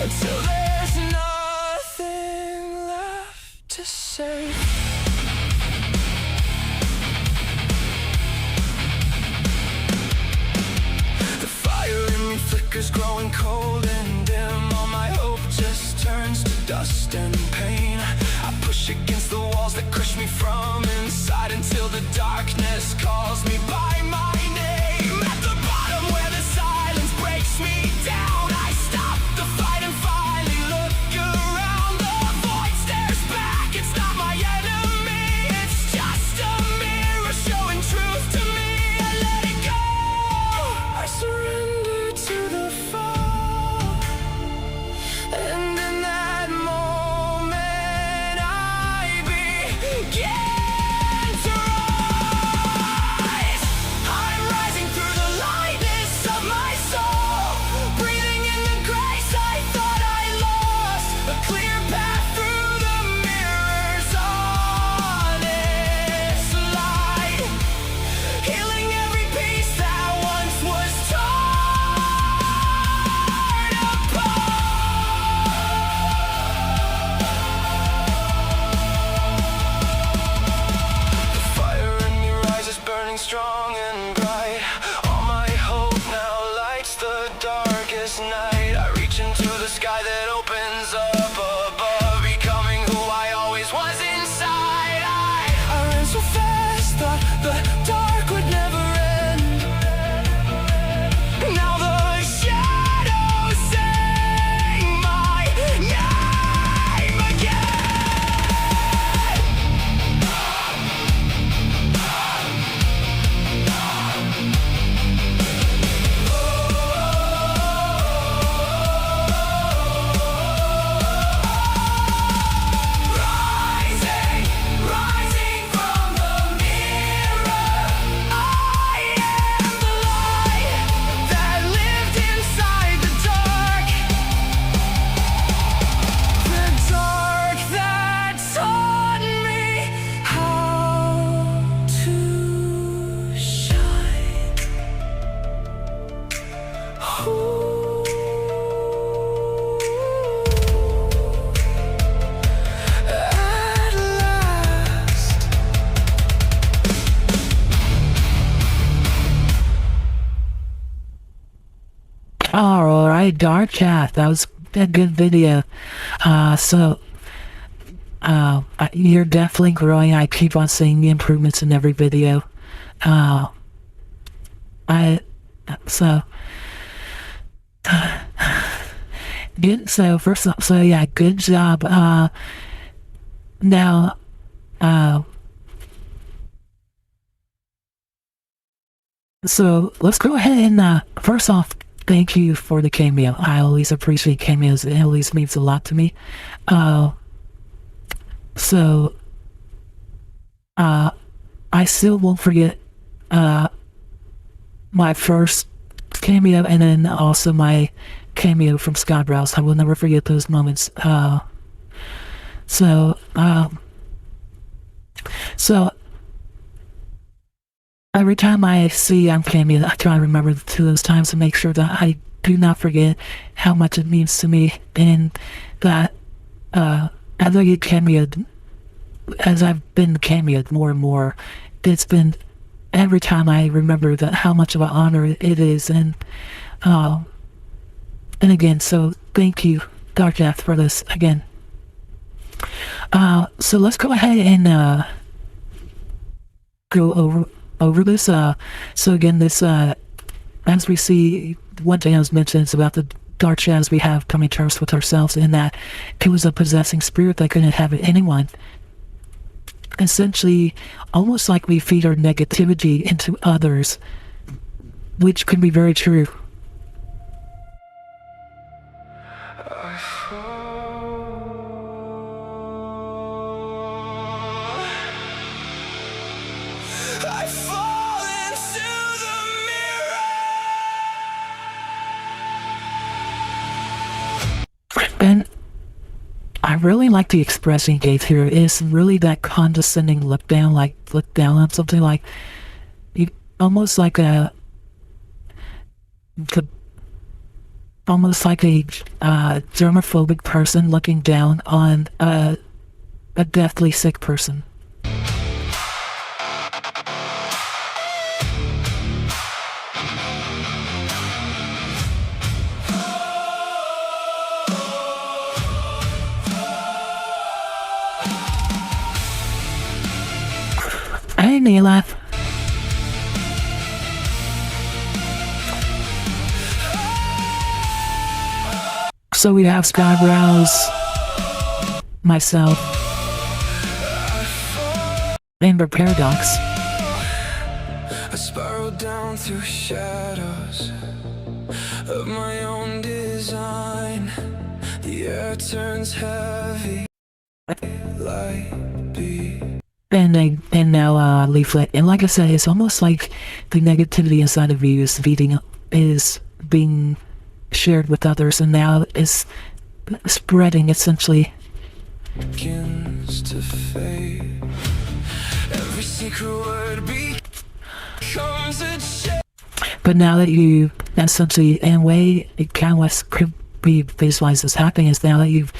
[SPEAKER 3] until there's nothing left to say. The fire in me flickers, growing cold and dim. All my hope just turns to dust and pain. I push against the walls that crush me from inside until the darkness calls me by my name. At the bottom where the silence breaks me down, I stop the fight and finally look around. The void stares back, it's not my enemy, it's just a mirror showing truth to me. I let it go, I surrender to the fall, and in that moment I begin to rise. I'm rising through the lightness of my soul, breathing in the grace I thought I lost. A clear path through the mirror's honest light, healing every piece that once was torn apart. The fire in me rises, burning strong and bright. All my hope now lights the darkest night. I reach into the sky that opens up above, becoming who I always was inside. I ran so fast, thought the dark would never end. Now the shadows sing my name again. Rising, rising from the mirror, I am the light that lived inside the dark that taught me how to shine. At last.
[SPEAKER 2] All right, Dark Chat. That was a good video. You're definitely growing. I keep on seeing the improvements in every video. Good. So first up, yeah, good job. Now, so let's go ahead and first off, thank you for the cameo. I always appreciate cameos. It always means a lot to me. I still won't forget my first cameo and then also my cameo from Skybrowse. I will never forget those moments. So every time I see I'm cameo, I try to remember to those times to make sure that I do not forget how much it means to me, and that as I get cameoed, as I've been cameoed more and more, it's been every time I remember that how much of an honor it is, and again, so thank you, Dark Death, for this again. So let's go ahead and go over this. So again, this as we see, one thing I was mentioning is about the dark shadows we have coming to terms with ourselves, in that it was a possessing spirit that couldn't have anyone. Essentially, almost like we feed our negativity into others, which can be very true. really like the expression he gave here. It's really that condescending look down on something like, almost like a germophobic person looking down on a deathly sick person. Hey, Neela. So we have Skybrowse, myself, Amber Paradox.
[SPEAKER 3] I spiral down through shadows of my own design. The air turns heavy like beat.
[SPEAKER 2] And now Leaflet. And like I said, it's almost like the negativity inside of you is being shared with others, and now is spreading essentially.
[SPEAKER 3] Begins to fade. Every secret word becomes a change.
[SPEAKER 2] But now that you essentially, in a way, it kind of could be visualized as happening is now that you've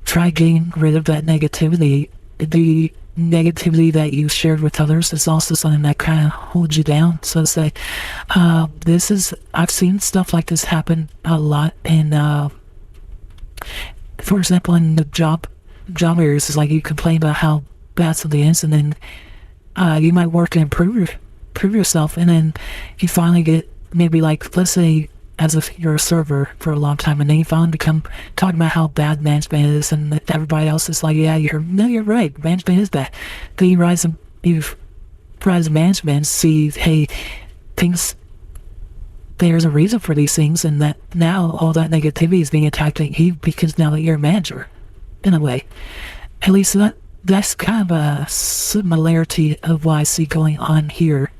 [SPEAKER 2] tried getting rid of that negativity. The negativity that you shared with others is also something that kind of holds you down. So it's like, I've seen stuff like this happen a lot. And for example, in the job areas, it's like you complain about how bad something is, and then you might work and improve yourself, and then you finally get maybe like, let's say, as if you're a server for a long time, and then you finally become talking about how bad management is, and everybody else is like, yeah, you're right, management is bad. Then you rise to management, see, hey, there's a reason for these things, and that now all that negativity is being attacked at you because now that you're a manager, in a way. At least that's kind of a similarity of what I see going on here.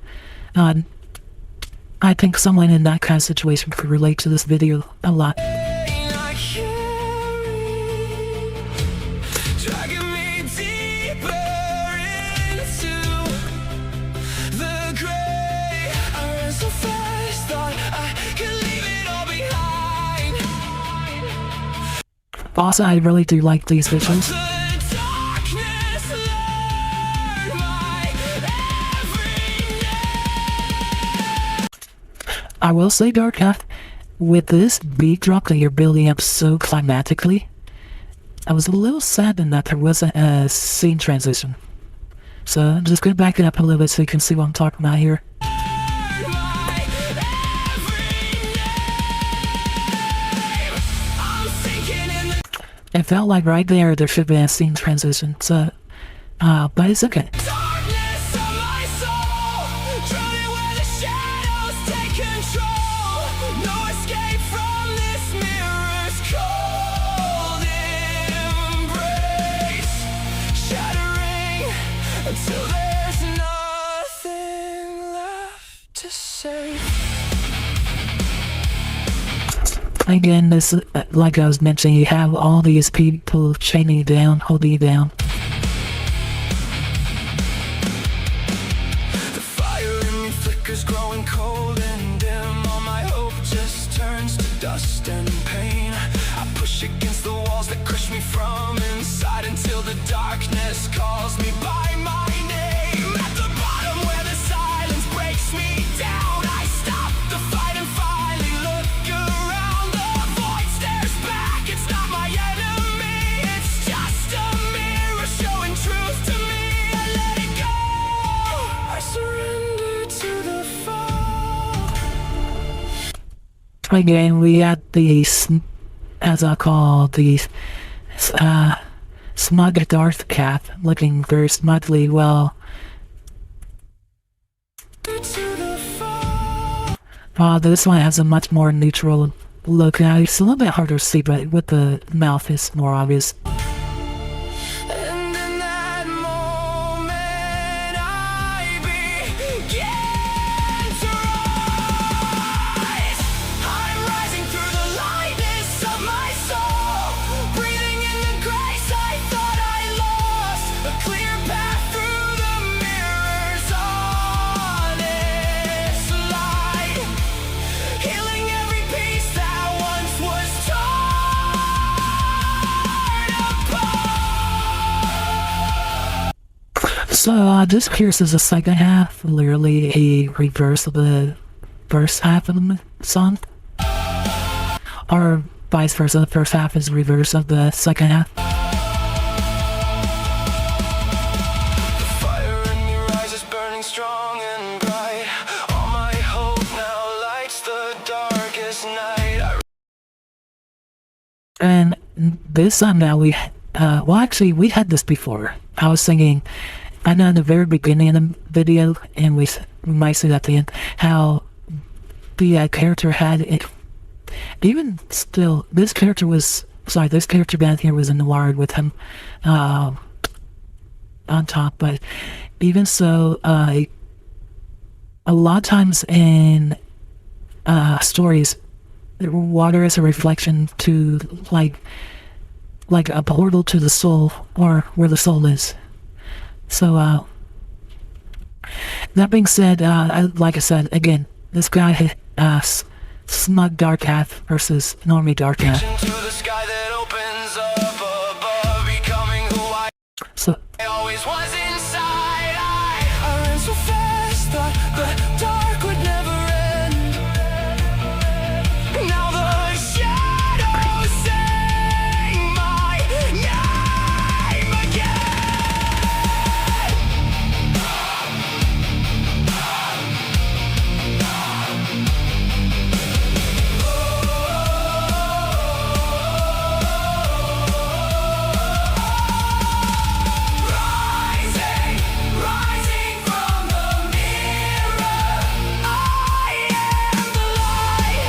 [SPEAKER 2] I think someone in that kind of situation could relate to this video a lot. Also, I really do like these visuals. I will say, Darkath, with this beat drop that you're building up so climatically, I was a little saddened that there wasn't a scene transition. So I'm just going to back it up a little bit so you can see what I'm talking about here. It felt like right there should be a scene transition, so, but it's okay.
[SPEAKER 3] Until there's nothing left to say.
[SPEAKER 2] Again, this, like I was mentioning, you have all these people chaining you down, holding you down.
[SPEAKER 3] The fire in me flickers, growing cold and dim. All my hope just turns to dust and pain. I push against the walls that crush me from inside until the darkness calls me by my name. At the bottom where the silence breaks me down, I stop the fight and finally look around. The void stares back, it's not my enemy, it's just a mirror showing truth to me. I let it go, I surrender to the fall.
[SPEAKER 2] Again, we had these, as I call these, smug Darth Cap looking very smugly. Well, this one has a much more neutral look. Now it's a little bit harder to see, but with the mouth it's more obvious.
[SPEAKER 3] And in that moment I begin to rise. I'm rising through the lightness of my soul, breathing
[SPEAKER 2] So this here's is the second half, literally a reverse of the first half of the song, or vice versa. The first half is reverse of the second half.
[SPEAKER 3] The fire in me rises, burning strong and bright. All my hope now lights the darkest night.
[SPEAKER 2] And this time now well actually we had this before. I was singing, I know in the very beginning of the video, and we might see that at the end, how the character had it. Even still, this character down here was in the wire with him on top, but even so, a lot of times in stories, water is a reflection to like a portal to the soul, or where the soul is. So that being said, like I said again, this guy smug dark half versus normie dark half.
[SPEAKER 3] Into the sky that opens up above, becoming who I
[SPEAKER 2] So
[SPEAKER 3] always was inside. I ran so fast, thought the dark would never end. Now the shadows sing my name again. Rising from the mirror, I am the light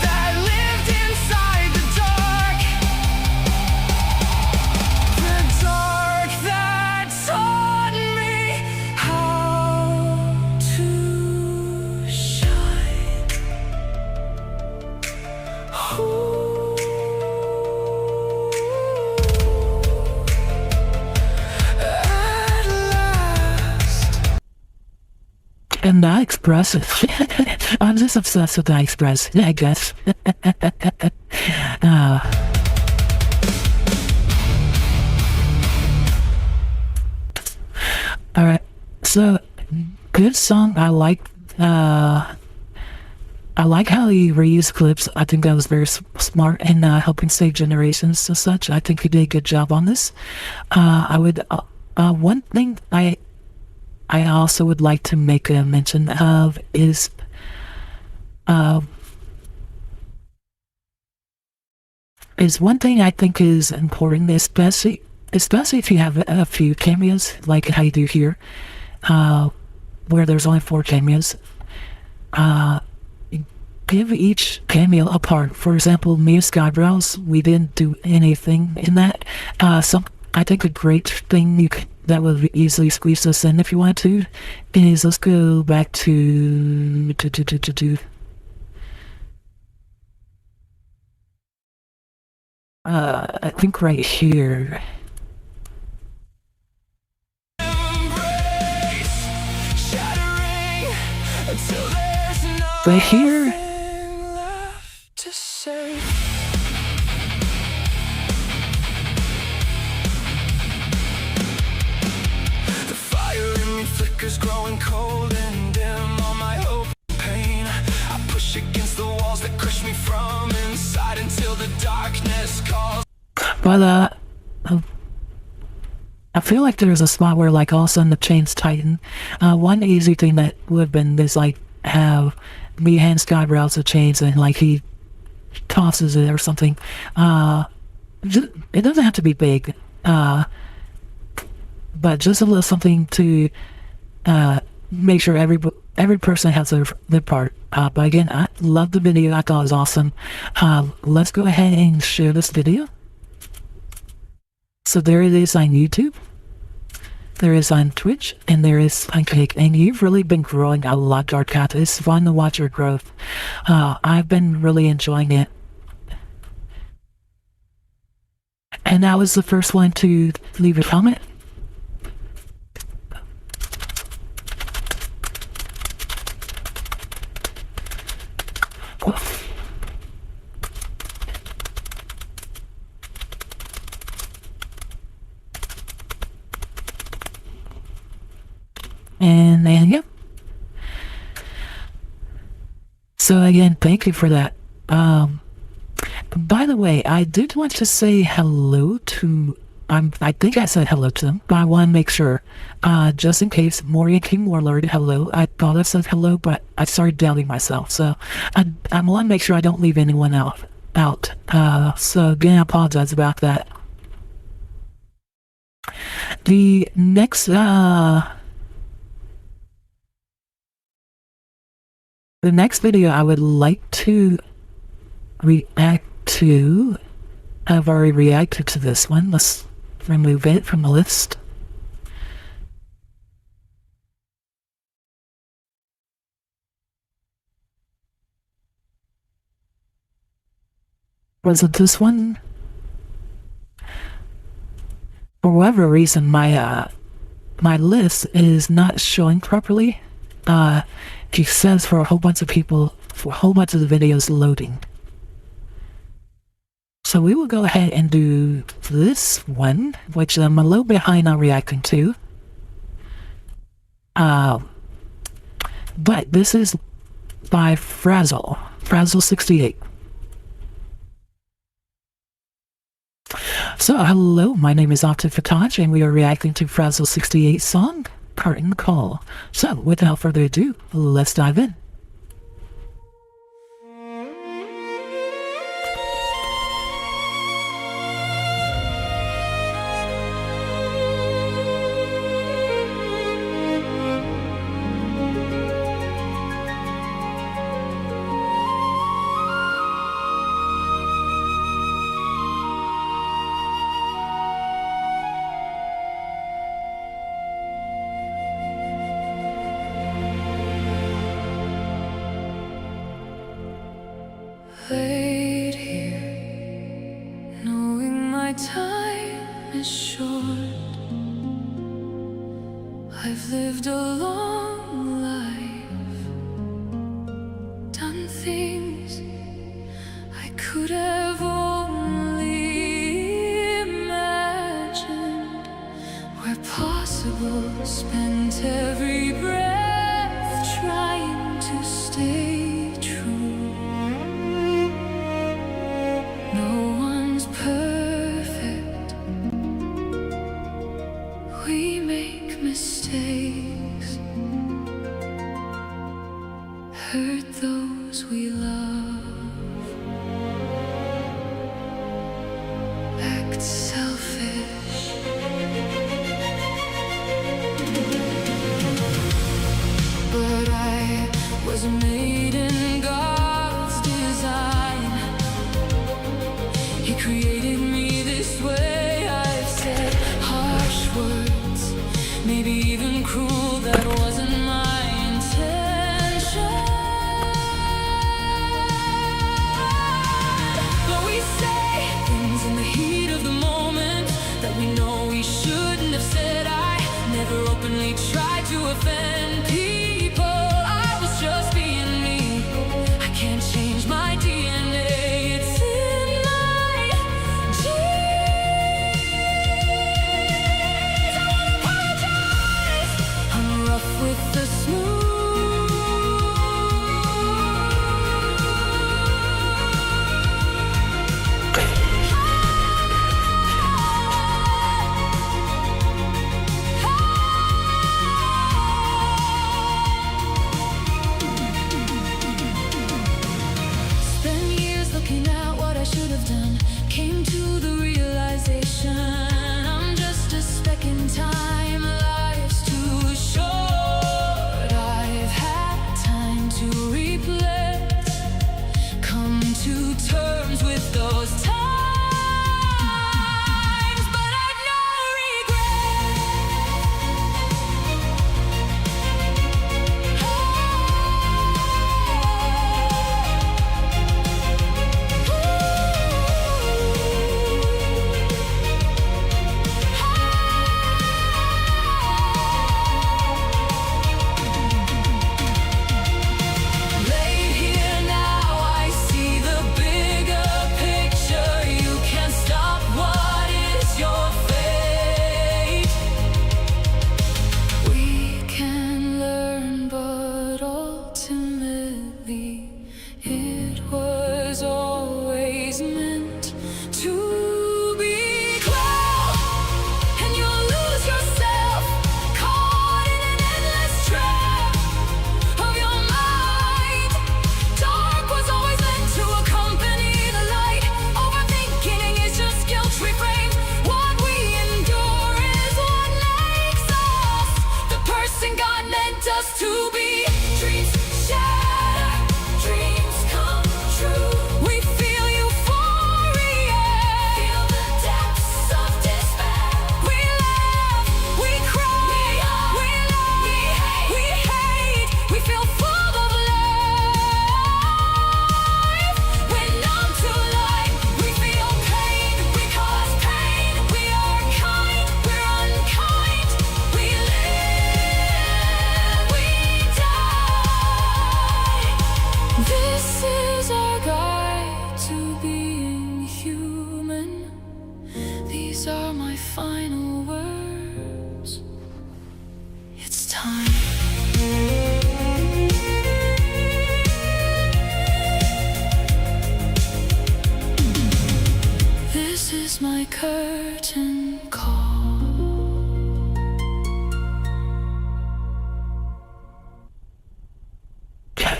[SPEAKER 3] that lived inside the dark that taught me how to shine. At last.
[SPEAKER 2] and I express it. I'm just obsessed with I express, I guess. Alright, so good song. I like how he reused clips. I think that was very smart in helping save generations and such. I think he did a good job on this. I would one thing I also would like to make a mention of is one thing I think is important, especially if you have a few cameos like how you do here, where there's only 4 cameos. Give each cameo a part. For example, Mia Skybrows, we didn't do anything in that. I think a great thing that would easily squeeze us in if you want to is, let's go back to I think right here.
[SPEAKER 3] Shattering until there's
[SPEAKER 2] Right here.
[SPEAKER 3] nothing left to say. The fire in me flickers, growing cold and dim. All my hope and pain, I push against the walls that crush me from inside until the darkness calls.
[SPEAKER 2] But I feel like there's a spot where like all of a sudden the chains tighten. One easy thing that would have been is like have me hand Skybrows the chains and like he tosses it or something. It doesn't have to be big, but just a little something to make sure every person has their part. But again, I love the video. I thought it was awesome. Let's go ahead and share this video. So there it is on YouTube, there is on Twitch, and there is on Cake. And you've really been growing a lot, Dark Cat. It's fun to watch your growth. I've been really enjoying it. And I was the first one to leave a comment. And yeah. So again, thank you for that. By the way, I did want to say hello to. I think I said hello to them, but I want to make sure, just in case. Morian King Warlord, hello. I thought I said hello, but I started doubting myself. So I want to make sure I don't leave anyone out. So again, I apologize about that. The next video I would like to react to, I've already reacted to this one. Let's remove it from the list. Was it this one? For whatever reason, my list is not showing properly. It says for a whole bunch of people, for a whole bunch of the videos loading. So we will go ahead and do this one, which I'm a little behind on reacting to. But this is by Frazzle68. So hello, my name is Ovted Fatash, and we are reacting to Frazzle68's song, Curtain Call. So without further ado, let's dive in.
[SPEAKER 4] Laid here, knowing my time is short. I've lived a long life, done things I could have only imagined. Where possible, spent every breath trying to stay true. We make mistakes, hurt those we love, act selfish. But I was made in God's design. He created me this way. I've said harsh words, maybe even cruel, that wasn't my intention. But we say things in the heat of the moment that we know we shouldn't have said. I never openly tried to offend people. I was just being me. I can't change my DNA. It's in my genes. I wanna apologize. I'm rough with the smooth.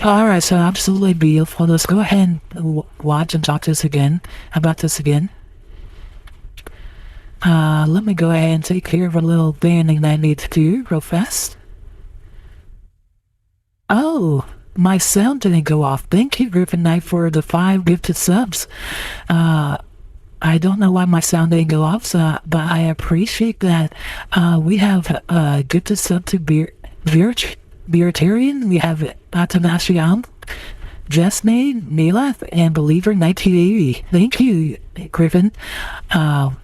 [SPEAKER 2] Alright, so absolutely beautiful. Let's go ahead and watch and talk to this again. About this again. Let me go ahead and take care of a little banding that I need to do real fast. Oh, my sound didn't go off. Thank you, Griffin Knight, for the 5 gifted subs. I don't know why my sound didn't go off, but I appreciate that. We have gifted sub to Beertarian. We have Atanasian, Jessmade, Neelath, and Believer 1980. Thank you, Griffin. And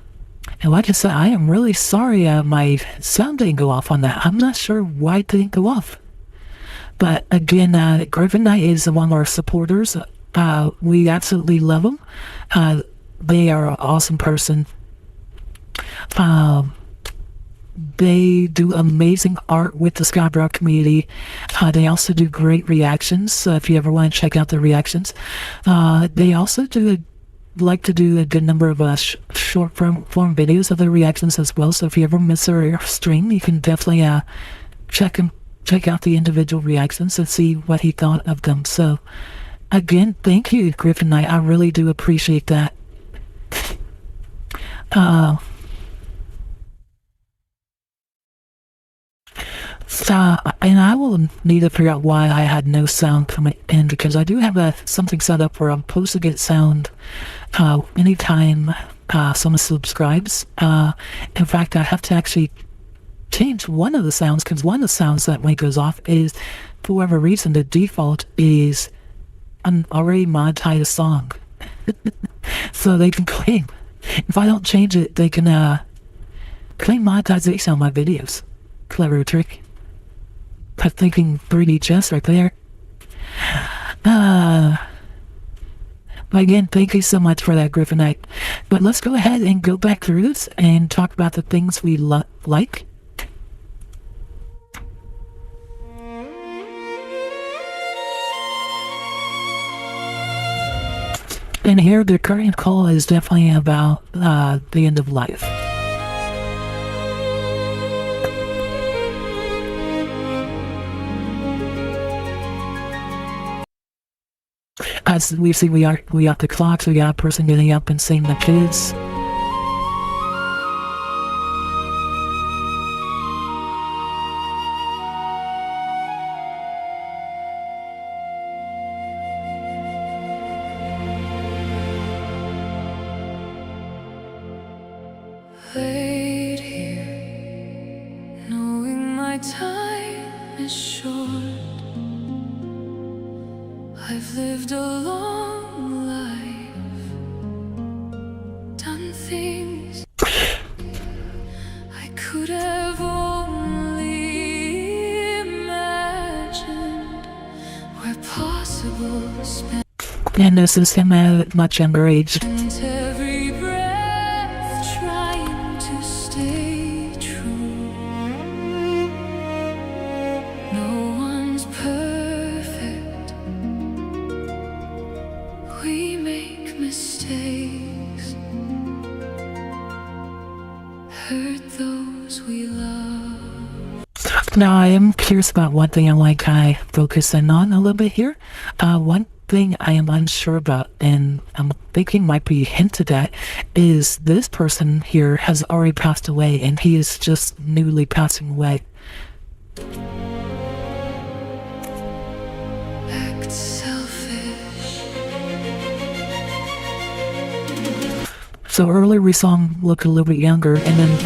[SPEAKER 2] like I said, I am really sorry my sound didn't go off on that. I'm not sure why it didn't go off. But again, Griffin Knight is one of our supporters. We absolutely love them. They are an awesome person. They do amazing art with the Skybrow community. They also do great reactions, so if you ever want to check out the reactions. They also like to do a good number of short form videos of the reactions as well, so if you ever miss their stream, you can definitely check out the individual reactions and see what he thought of them. So again, thank you, Griffin Knight. I really do appreciate that. And I will need to figure out why I had no sound coming in, because I do have something set up where I'm supposed to get sound anytime someone subscribes. In fact, I have to actually change one of the sounds, because one of the sounds that when it goes off is, for whatever reason, the default is an already monetized song. So they can claim, if I don't change it, they can claim monetization on my videos. Clever trick. I'm thinking 3D chess right there. But again, thank you so much for that, Griffin Knight. But let's go ahead and go back through this and talk about the things we like. And here, the current call is definitely about the end of life. As we see, we got the clocks, we got a person getting up and seeing the kids.
[SPEAKER 4] Wait here, knowing my time is short. I've lived a long life, done things I could have only imagined, where possible, spent
[SPEAKER 2] And this is him at a much younger age.
[SPEAKER 4] every breath trying to stay true. No one's perfect, we make mistakes, hurt those we love.
[SPEAKER 2] Now, I am curious about one thing I focus in on a little bit here. One thing I am unsure about, and I'm thinking might be hinted at, is this person here has already passed away, and he is just newly passing away.
[SPEAKER 4] Act selfish.
[SPEAKER 2] So earlier we saw him look a little bit younger, and then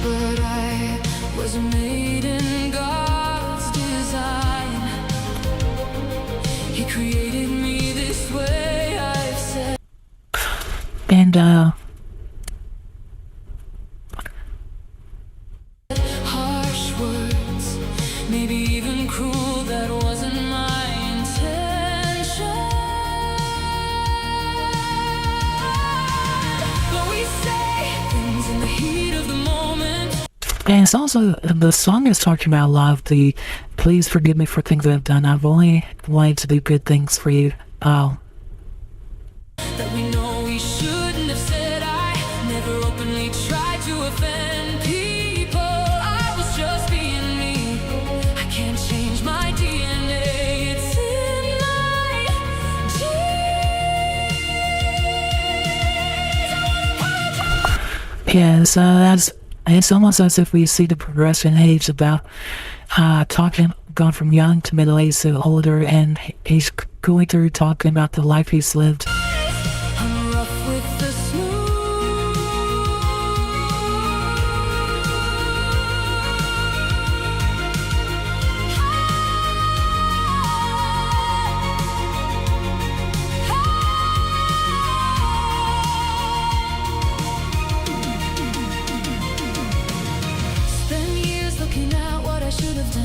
[SPEAKER 4] But I was made in God's design. He created me this way, I've said.
[SPEAKER 2] and
[SPEAKER 4] Harsh words, maybe even cruel, that wasn't my intention. But we say things in the heat of the moment.
[SPEAKER 2] And it's also, the song is talking about a lot of the, please forgive me for things I've done. I've only wanted to do good things for you.
[SPEAKER 4] That we know we shouldn't have said. I never openly tried to offend people. I was just being me. I can't change my DNA.
[SPEAKER 2] Yes, as it's almost as if we see the progression in age about talking gone from young to middle age to older, and he's going through talking about the life he's lived.
[SPEAKER 4] I'm rough with the Spent years looking at what I should have done.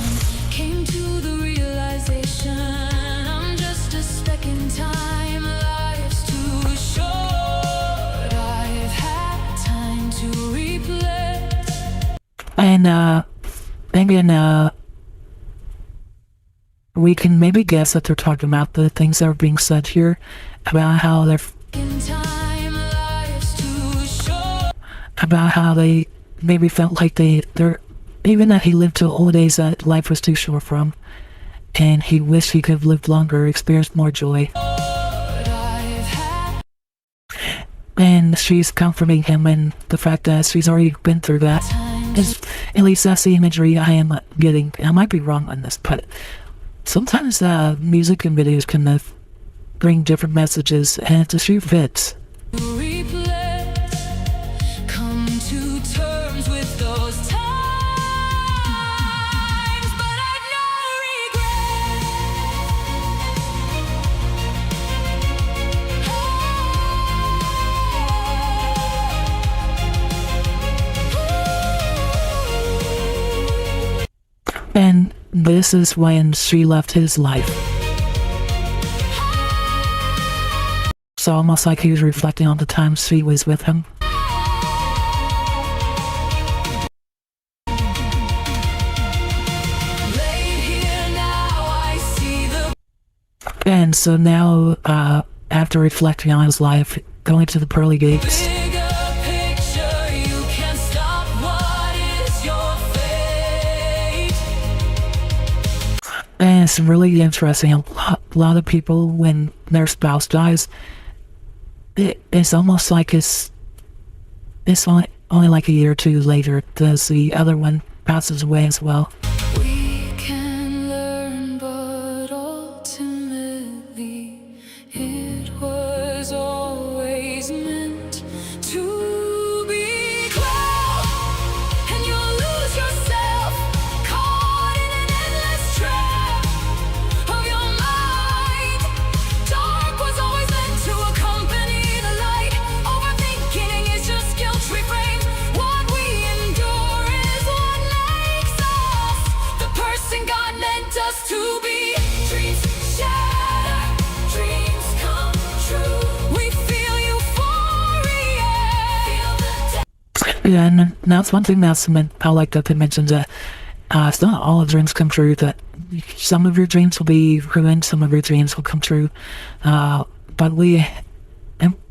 [SPEAKER 4] Came to the realization I'm just a speck in time. Life's too short. I've had time to reflect.
[SPEAKER 2] And again, we can maybe guess that they're talking about the things that are being said here, about how
[SPEAKER 4] In time, life's too short.
[SPEAKER 2] about how they maybe felt like they're even that he lived to old age that life was too short for him, and he wished he could have lived longer, experienced more joy.
[SPEAKER 4] I've had
[SPEAKER 2] And she's comforting him in the fact that she's already been through that. At least that's the imagery I am getting. I might be wrong on this, but sometimes music and videos can bring different messages, and the shoe fits.
[SPEAKER 4] to reflect. Come to terms with those times, but I've no regret.
[SPEAKER 2] And this is when she left his life. It's almost like he was reflecting on the time she was with him.
[SPEAKER 4] Laid here now, I see the
[SPEAKER 2] And so now, after reflecting on his life, going to the pearly gates,
[SPEAKER 4] bigger picture. You can't stop what is your fate.
[SPEAKER 2] and it's really interesting. A lot of people, when their spouse dies, it's almost like it's only like a year or two later does the other one passes away as well.
[SPEAKER 4] We can learn, but ultimately it was always meant to be cruel. And you'll lose yourself, caught in an endless trap of your mind. Dark was always meant to accompany the light. Overthinking is just guilt reframed. What we endure is what makes us the person God meant us to be. Dreams shatter, dreams come true. We feel euphoria. Feel the
[SPEAKER 2] Yeah, and that's one thing that's I like that they mentioned that it's not all dreams come true, that some of your dreams will be ruined, some of your dreams will come true, but we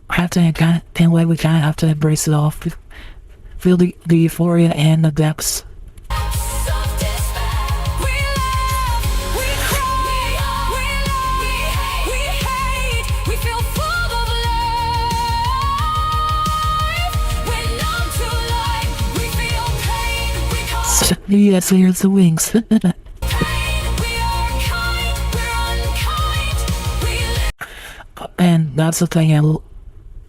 [SPEAKER 2] have to in a way we kind of have to embrace it all, feel the euphoria and the depths.
[SPEAKER 4] depths of despair. We laugh, we cry, we love, we hate, we feel full of life. We're numb to life, we feel pain, we cause
[SPEAKER 2] Yes, here's the wings.
[SPEAKER 4] pain. We are kind, we're unkind. We live.
[SPEAKER 2] And that's the thing,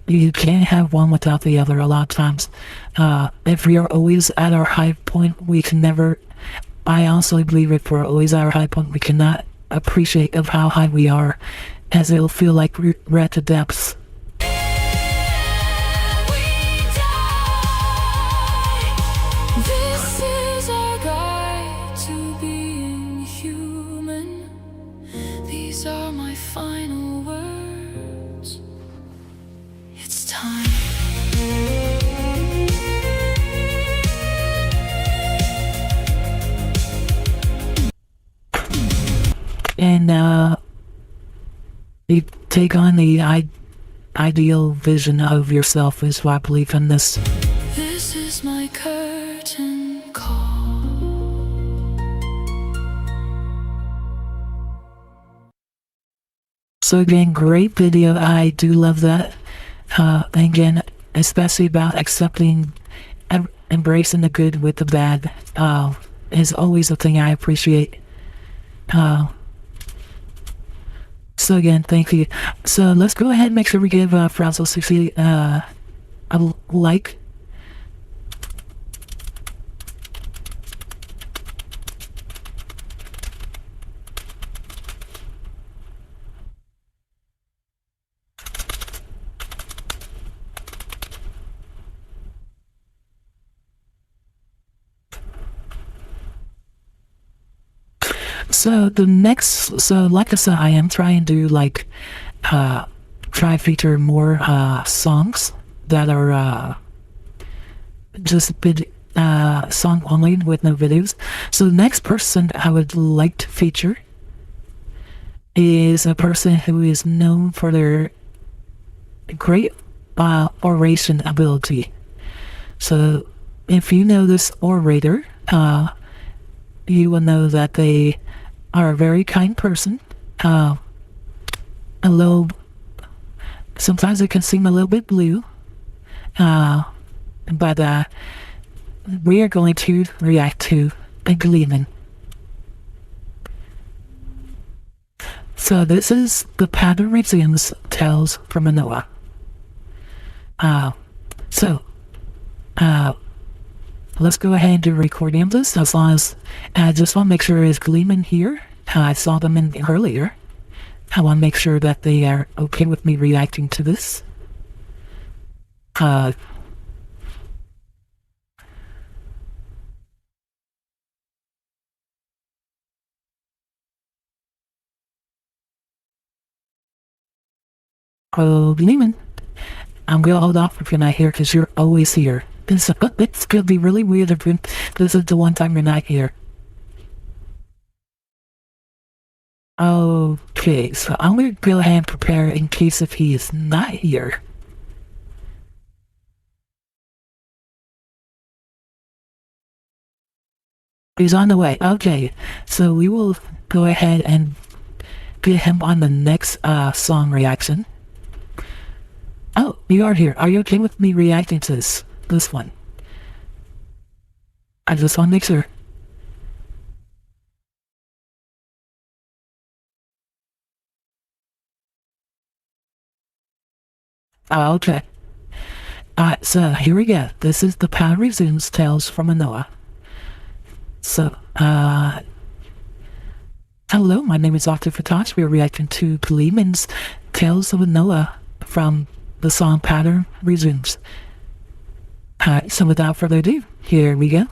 [SPEAKER 2] you can't have one without the other a lot of times. If we are always at our high point, we can never, I honestly believe if we're always at our high point, we cannot appreciate of how high we are, as it'll feel like we're at the depths.
[SPEAKER 4] We die. This is our guide to being human. These are my final words. It's time.
[SPEAKER 2] And you take on the ideal vision of yourself is what I believe in this.
[SPEAKER 4] This is my curtain call.
[SPEAKER 2] So again, great video. I do love that. Again, especially about accepting and embracing the good with the bad, is always a thing I appreciate. So again, thank you. So let's go ahead and make sure we give Frazzle 60 a like. So the next, so like I said, I am trying to like try feature more songs that are just song only with no videos. So the next person I would like to feature is a person who is known for their great oration ability. So if you know this orator, you will know that they are a very kind person. A little, sometimes it can seem a little bit blue, but we are going to react to a Gleeman. So this is the pattern resumes Tales from Manoa. Let's go ahead and do recording of this, as long as I just want to make sure it's Gleeman here. I saw them in earlier. I want to make sure that they are okay with me reacting to this. Oh, Gleeman, I'm gonna hold off if you're not here because you're always here. It's gonna be really weird if this is the one time you're not here. Okay, so I'm gonna go ahead and prepare in case if he is not here. He's on the way. Okay, so we will go ahead and get him on the next song reaction. Oh, you are here. Are you okay with me reacting to this one? I just want to make sure. Okay. Alright, so here we go. This is the Power Resumes Tales from Manoa. So, hello, my name is Ovted Fatash. We are reacting to Gleeman's Tales of Manoa from the song Pattern Resumes. Alright, so without further ado, here we go.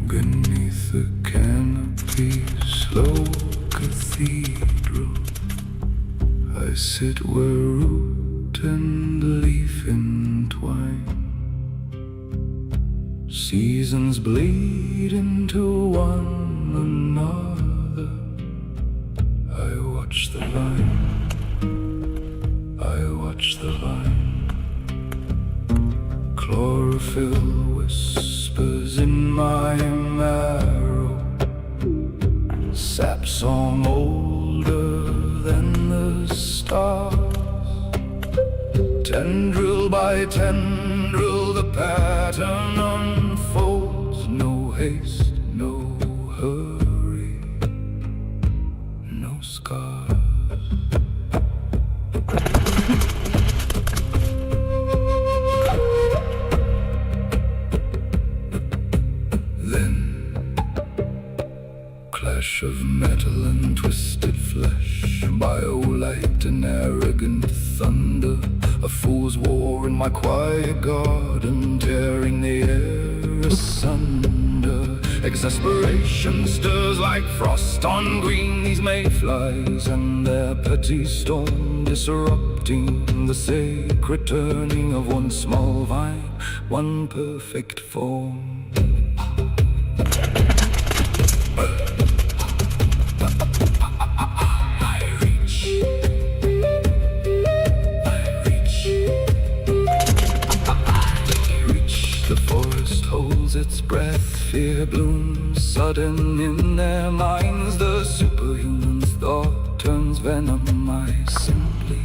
[SPEAKER 1] Beneath the canopy, slow cathedral, I sit where root and leaf entwine. Seasons bleed into one another. I watch the vine, I watch the vine. Chlorophyll whispers in my marrow, sap song older than the stars. Tendril by tendril the pattern unfolds. No haste, no hurry, no scars. Clash of metal and twisted flesh, biolight and arrogant thunder, a fool's war in my quiet garden, tearing the air asunder. Exasperation stirs like frost on green, these mayflies and their petty storm, disrupting the sacred turning of one small vine, one perfect form. I holds its breath, fear blooms sudden in their minds. The superhuman's thought turns venom. I simply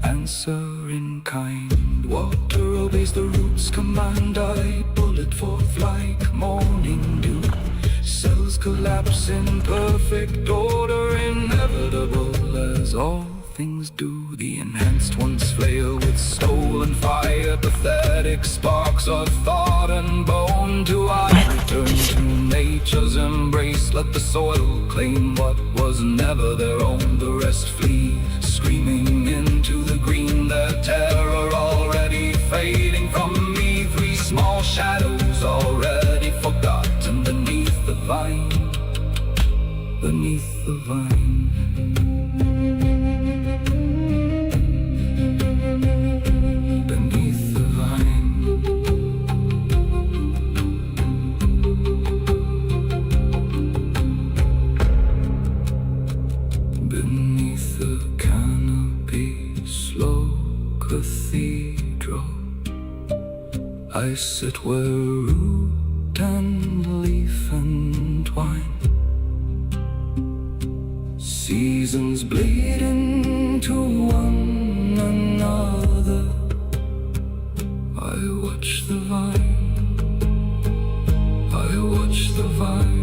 [SPEAKER 1] answer in kind. Water obeys the root's command. I bullet forth like morning dew. Cells collapse in perfect order, inevitable as all things do. The enhanced ones flare with stolen fire, pathetic sparks of thought and bone. Do I return to nature's embrace? Let the soil claim what was never their own. The rest flee, screaming into the green, their terror already fading from me. Three small shadows already forgotten beneath the vine, beneath the vine. Beneath the vine. Beneath the canopy, slow cathedral, I sit where root and leaf entwine. Seasons bleed into one another. I watch the vine, I watch the vine.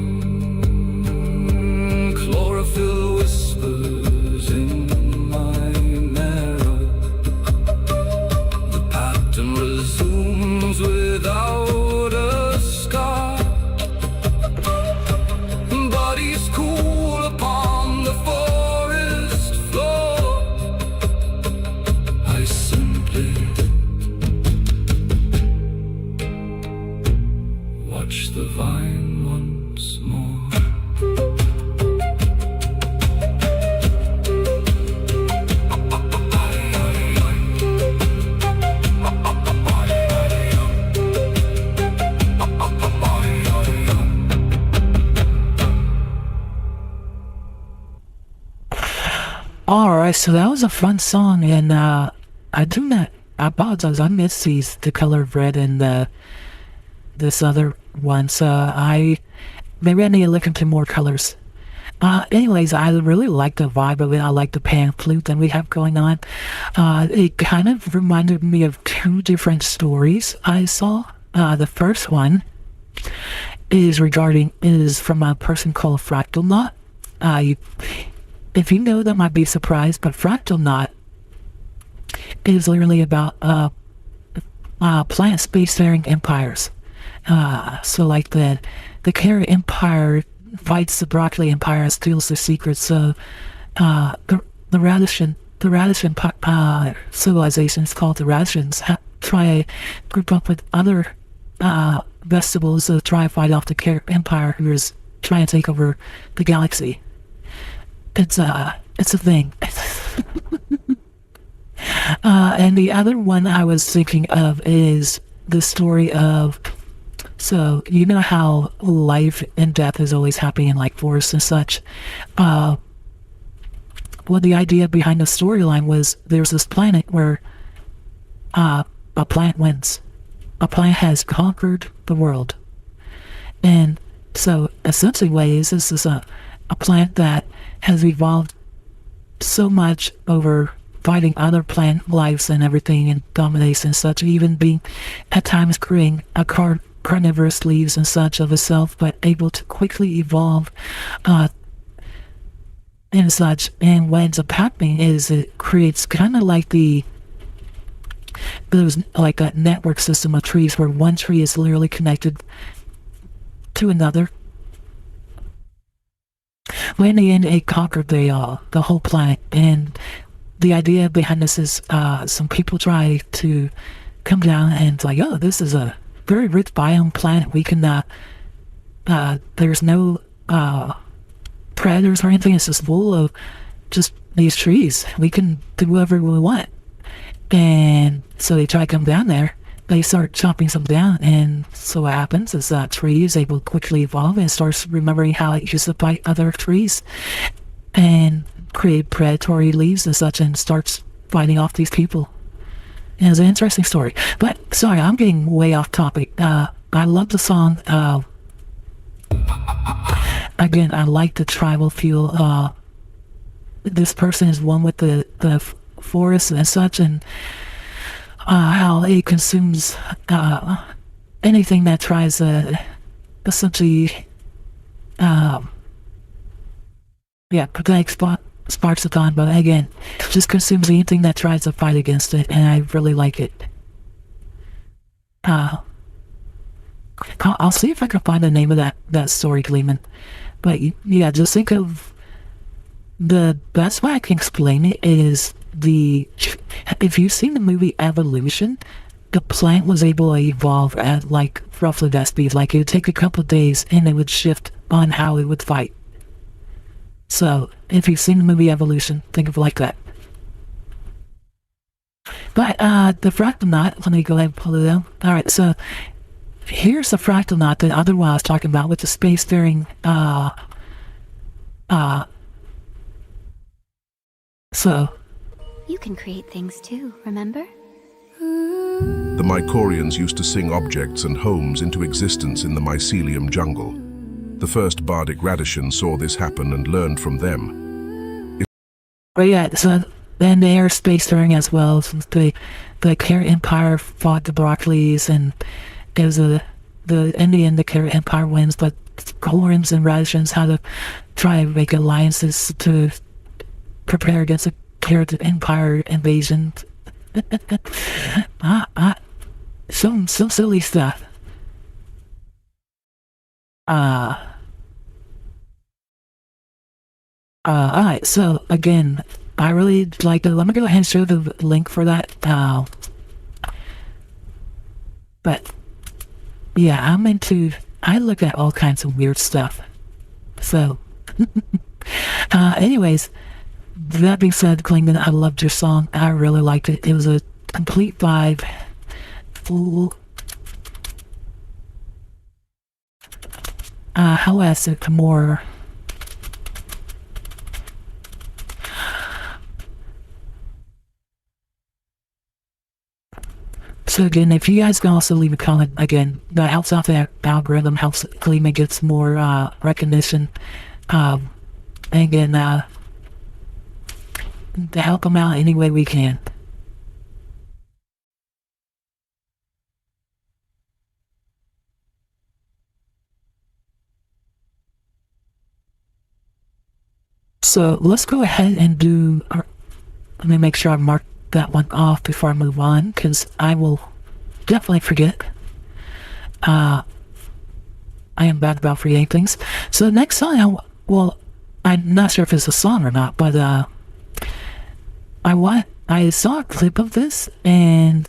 [SPEAKER 1] Chlorophyll whispers in my mirror. The pattern resumes without a scar. Bodies cool upon the forest floor. I simply watch the vine once more.
[SPEAKER 2] Alright, so that was a fun song, and I apologize, I missed the color of red and this other one, so maybe I need to look into more colors. Anyways, I really like the vibe of it. I like the pan flute that we have going on. It kind of reminded me of two different stories I saw. The first one is from a person called Fractal Knot. If you know, that might be surprised, but Fractal Knot is literally about planet spacefaring empires. So like the Carrot Empire fights the Broccoli Empire and steals the secrets of the Radishan civilizations called the Radishans try to group up with other vegetables to try to fight off the Carrot Empire, who is trying to take over the galaxy. It's a thing. And the other one I was thinking of is the story of, so you know how life and death is always happening in like forests and such. Well, the idea behind the storyline was there's this planet where a planet wins. A planet has conquered the world. And so essentially this is a planet that has evolved so much over fighting other plant lives and everything, and dominates and such, even being at times creating a carnivorous leaves and such of itself, but able to quickly evolve and such. And what ends up happening is it creates kind of like there's like a network system of trees where one tree is literally connected to another. When in the end, it conquered the whole planet. And the idea behind this is some people try to come down and it's like, oh, this is a very rich biome planet. We can there's no predators or anything. It's just full of just these trees. We can do whatever we want. And so they try to come down there. They start chopping some down, and so what happens is that tree is able to quickly evolve and starts remembering how it used to bite other trees and create predatory leaves and such, and starts fighting off these people. And it's an interesting story. But sorry, I'm getting way off topic. I love the song. Again, I like the tribal feel. This person is one with the forest and such, and how it consumes anything that tries to essentially protect sparks of dawn, but again, just consumes anything that tries to fight against it, and I really like it. I'll see if I can find the name of that story, Gleeman. But yeah, just think of the best way I can explain it is if you've seen the movie Evolution, the plant was able to evolve at like roughly that speed. Like it would take a couple of days and it would shift on how it would fight. So if you've seen the movie Evolution, think of it like that. But the fractal knot, let me go ahead and pull it out. Alright, so here's the fractal knot that otherwise I was talking about with the spacefaring so
[SPEAKER 5] You can create things too, remember?
[SPEAKER 6] The Mycorians used to sing objects and homes into existence in the mycelium jungle. The first bardic Radishan saw this happen and learned from them.
[SPEAKER 2] But yeah, so then they are spacefaring as well, since the Carrot Empire fought the Broccolis, and it was in the end the Carrot Empire wins, but Colorins and Radishans had to try and make alliances to prepare against the Carrot Empire invasion. Some silly stuff. Alright, so again, I really like it. Let me go ahead and show the link for that. But yeah, I look at all kinds of weird stuff. So anyways, that being said, Klingman, I loved your song. I really liked it. It was a complete vibe. Full how else it more so again, if you guys can also leave a comment, again, that helps out the algorithm, helps Klingman gets more recognition, and again, to help them out any way we can. So let's go ahead and do let me make sure I mark that one off before I move on, because I will definitely forget. I am bad about forgetting things. So the next song, I'm not sure if it's a song or not, but I saw a clip of this and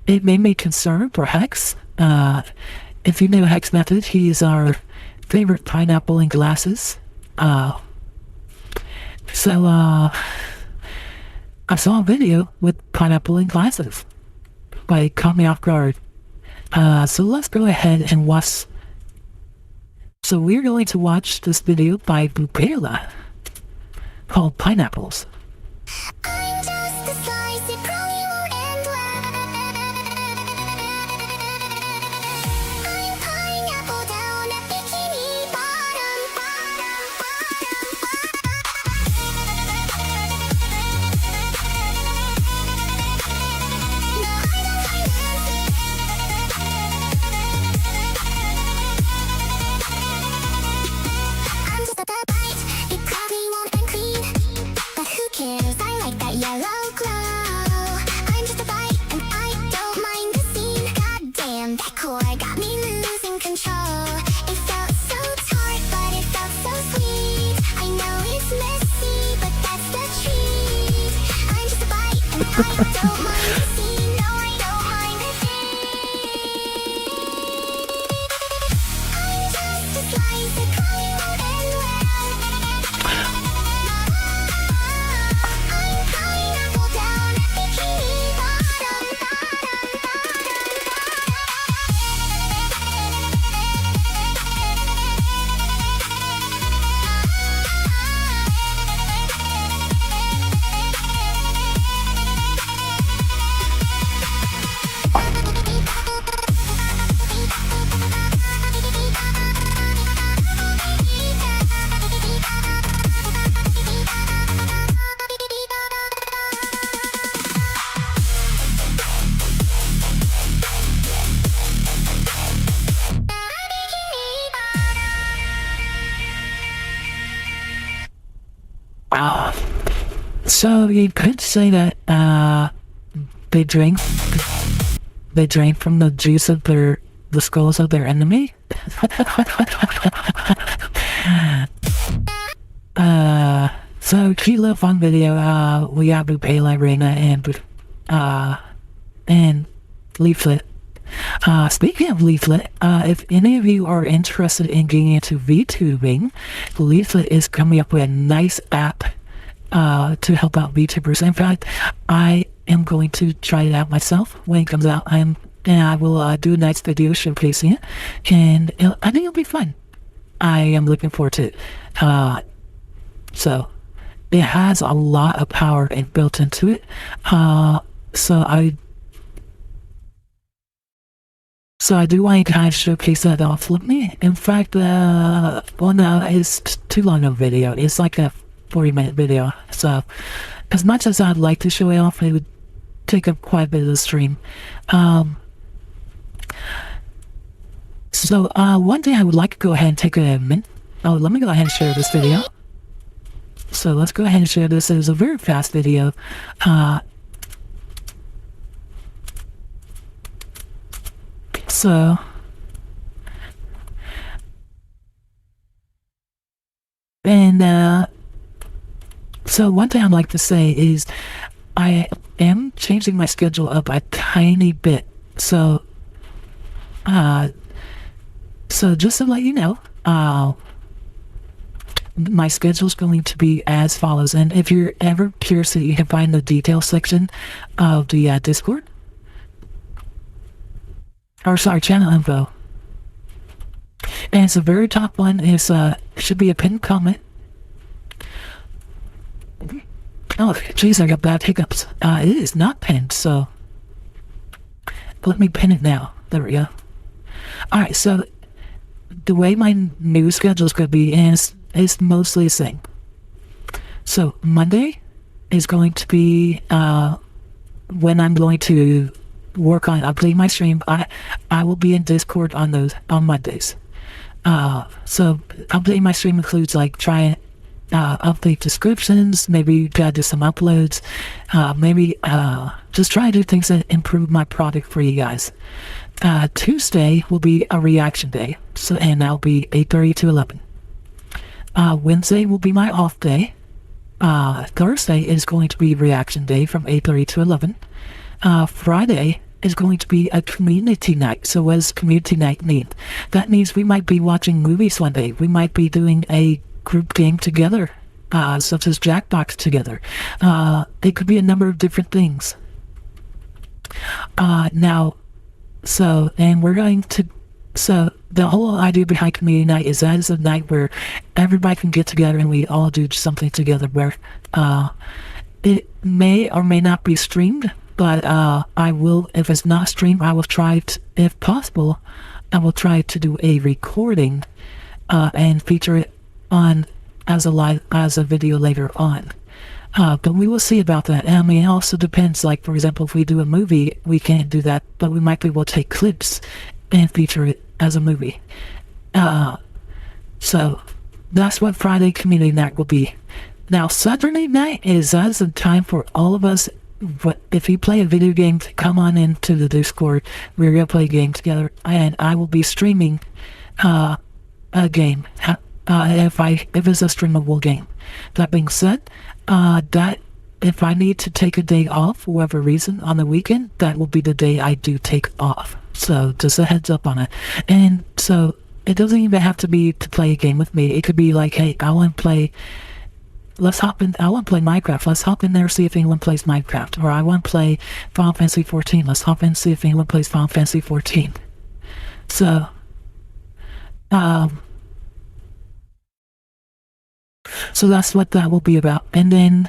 [SPEAKER 2] it made me concerned for Hex. If you know Hex Method, he's our favorite pineapple in glasses. So I saw a video with pineapple in glasses, but it caught me off guard. So let's go ahead and watch. So we're going to watch this video by Bupela called Pineapples.
[SPEAKER 5] I'm just a slice, it probably won't end well. I'm pineapple down at Bikini Bottom, bottom, I'm just a bite, it probably won't end clean, but who cares? I like that yellow glow. I'm just a bite and I don't mind the scene. God damn, that core got me losing control. It felt so tart, but it felt so sweet. I know it's messy, but that's the treat. I'm just a bite and I don't mind the scene. No, I don't mind the scene. I'm just a slice, it probably won't end well. I'm pineapple down at Bikini Bottom, bottom,
[SPEAKER 2] So you could say that they drink from the juice of the skulls of their enemy. So cute little fun video. We have Pele Reina and Leaflet. Speaking of Leaflet, if any of you are interested in getting into VTubing, Leaflet is coming up with a nice app to help out VTubers. In fact, I am going to try it out myself when it comes out. And I will do a nice video showcasing it, and I think it'll be fun. I am looking forward to it. So it has a lot of power built into it. So I do want to kind of showcase that off with me. In fact, well, no, it's too long of a video. It's like a 40-minute video. So as much as I'd like to show it off, it would take up quite a bit of the stream. So one thing I would like to go ahead and take a minute. Let me go ahead and share this video. So let's go ahead and share this. It is a very fast video. So one thing I'd like to say is I am changing my schedule up a tiny bit. So just to let you know, my schedule is going to be as follows. And if you're ever curious, you can find the details section of the Discord. Or sorry, channel info. And it's the very top one. Is should be a pinned comment. Oh, jeez, I got bad hiccups. It is not pinned, so let me pin it now. There we go. Alright, so the way my new schedule is going to be is mostly the same. So Monday is going to be when I'm going to work on updating my stream. I will be in Discord on Mondays. So updating my stream includes like trying update descriptions, maybe try to do some uploads, maybe just try to do things that improve my product for you guys. Tuesday will be a reaction day, and that'll be 8:30 to 11. Wednesday will be my off day. Thursday is going to be reaction day from 8:30 to 11. Friday is going to be a community night. So what does community night mean? That means we might be watching movies one day. We might be doing a group game together, such as Jackbox together. It could be a number of different things. So the whole idea behind community night is that it's a night where everybody can get together and we all do something together, where it may or may not be streamed, but I will, if it's not streamed, I will try to, if possible, I will try to do a recording and feature it on as a video later on. But we will see about that. I mean, it also depends, like, for example, if we do a movie, we can't do that, but we might be able to take clips and feature it as a movie. So that's what Friday community night will be. Now, Saturday night is a time for all of us. But if you play a video game, come on into the Discord. We're gonna play a game together, and I will be streaming a game. If it's a streamable game. That being said, that if I need to take a day off for whatever reason on the weekend, that will be the day I do take off. So just a heads up on it. And so it doesn't even have to be to play a game with me. It could be like, hey, I want to play Minecraft. Let's hop in there, see if anyone plays Minecraft. Or I want to play Final Fantasy 14. Let's hop in and see if anyone plays Final Fantasy 14. So, so that's what that will be about. And then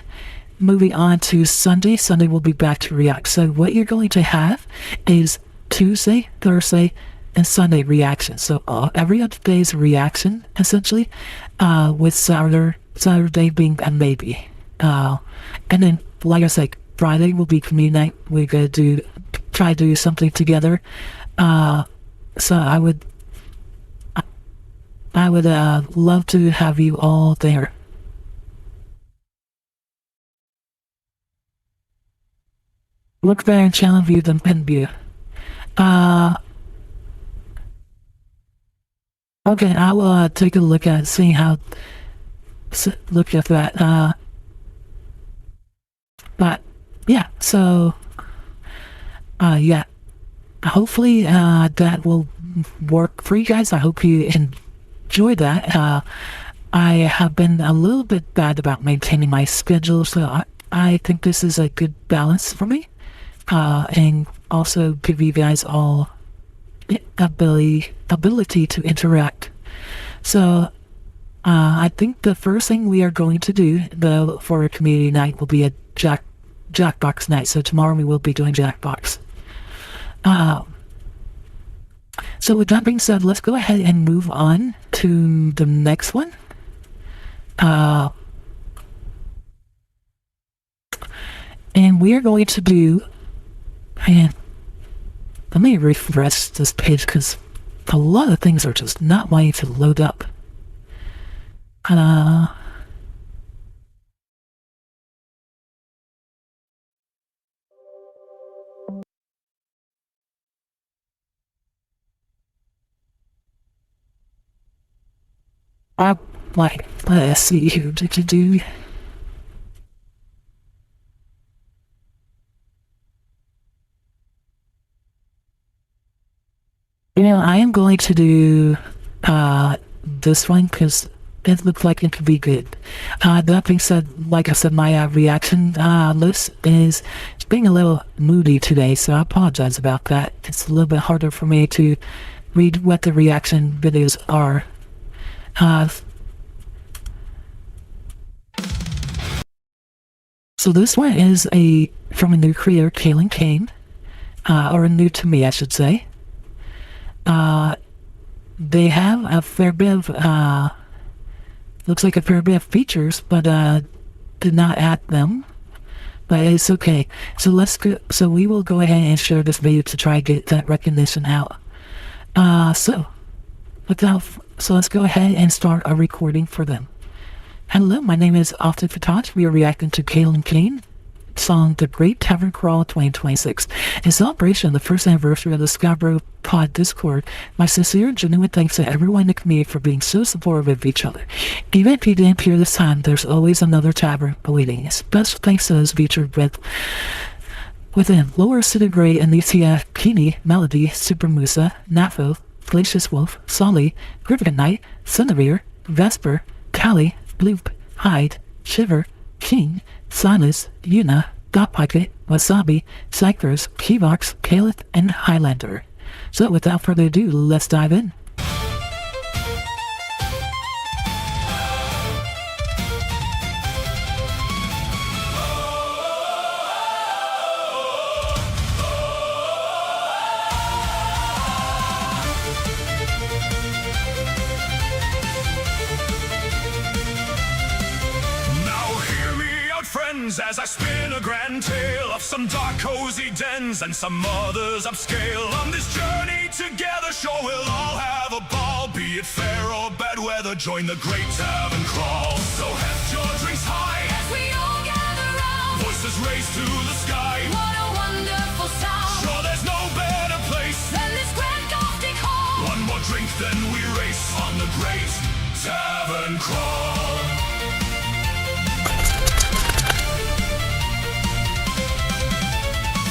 [SPEAKER 2] moving on to Sunday. Sunday will be back to React. So what you're going to have is Tuesday, Thursday, and Sunday reaction. So every other day is a reaction, essentially, with Saturday being a maybe. And then, like I said, Friday will be community night. We're going to try to do something together. So I would love to have you all there. look better in channel view than pen view. Okay, I will take a look at seeing how. Look at that. But yeah, so yeah. Hopefully that will work for you guys. I hope you enjoy that. I have been a little bit bad about maintaining my schedule, so I think this is a good balance for me. And also give you guys all ability to interact. So I think the first thing we are going to do though for a community night will be a Jackbox night. So tomorrow we will be doing Jackbox. So with that being said, let's go ahead and move on to the next one. And we are going to do, and let me refresh this page because a lot of things are just not wanting to load up. Let's see, who did you do? You know, I am going to do this one because it looks like it could be good. That being said, like I said, my reaction list is being a little moody today, so I apologize about that. It's a little bit harder for me to read what the reaction videos are. So this one is from a new creator, Kaylin Kane, or new to me, I should say. They have a fair bit of, looks like a fair bit of features, but did not add them. But it's okay. So so we will go ahead and share this video to try to get that recognition out. So let's go ahead and start a recording for them. Hello, my name is Ovted Fatash. We are reacting to Kaylin Kane song The Great Tavern Crawl 2026. In celebration of the first anniversary of the Scarborough Pod Discord, my sincere and genuine thanks to everyone in the community for being so supportive of each other. Even if you didn't appear this time, there's always another tavern awaiting. Special thanks to those featured within Lower Centigrade, Anicia, Kini, Melody, Super Musa, Nafo, Glacius Wolf, Solly, Griffin Knight, Cinevere, Vesper, Callie, Bloop, Hyde, Shiver, King, Silas, Yuna, Dot Pocket, Wasabi, Cyphers, Keyvox, Caliph, and Highlander. So without further ado, let's dive in.
[SPEAKER 7] As I spin a grand tale of some dark cozy dens and some others upscale. On this journey together, sure we'll all have a ball. Be it fair or bad weather, join the great tavern crawl. So heft your drinks high
[SPEAKER 4] As we all gather round,
[SPEAKER 7] voices raise to the sky.
[SPEAKER 4] what a wonderful sound.
[SPEAKER 7] Sure there's no better place
[SPEAKER 4] Then this grand Gothic hall.
[SPEAKER 7] One more drink, then we race on the great tavern crawl.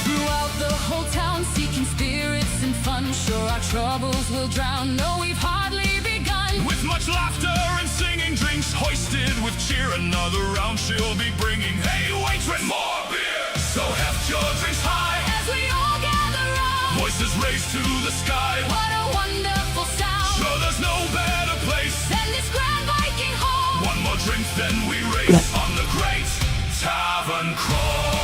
[SPEAKER 4] Throughout the whole town, seeking spirits and fun. Sure our troubles will drown. No, we've hardly begun.
[SPEAKER 7] With much laughter and singing, drinks hoisted with cheer. Another round she'll be bringing. Hey, waitress, more beer! So heft your drinks high
[SPEAKER 4] As we all gather round,
[SPEAKER 7] voices raised to the sky.
[SPEAKER 4] what a wonderful sound.
[SPEAKER 7] Sure there's no better place
[SPEAKER 4] Then this grand Viking hall.
[SPEAKER 7] One more drink, then we race on the great tavern crawl.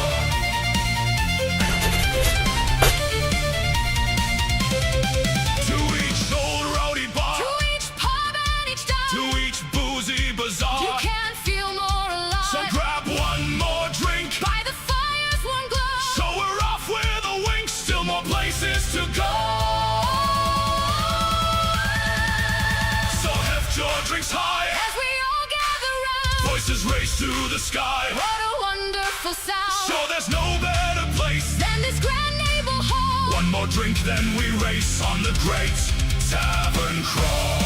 [SPEAKER 7] To each old rowdy bar,
[SPEAKER 4] To each pub and each dive,
[SPEAKER 7] to each boozy bazaar,
[SPEAKER 4] you can't feel more alive.
[SPEAKER 7] so grab one more drink.
[SPEAKER 4] By the fire's warm glow,
[SPEAKER 7] So we're off with a wink, still more places to go. So heft your drinks high,
[SPEAKER 4] as we all gather round,
[SPEAKER 7] voices raise to the sky.
[SPEAKER 4] what a wonderful wonderful sound.
[SPEAKER 7] Sure, there's no better place
[SPEAKER 4] Then this grand naval hall.
[SPEAKER 7] One more drink, then we race on the great tavern crawl.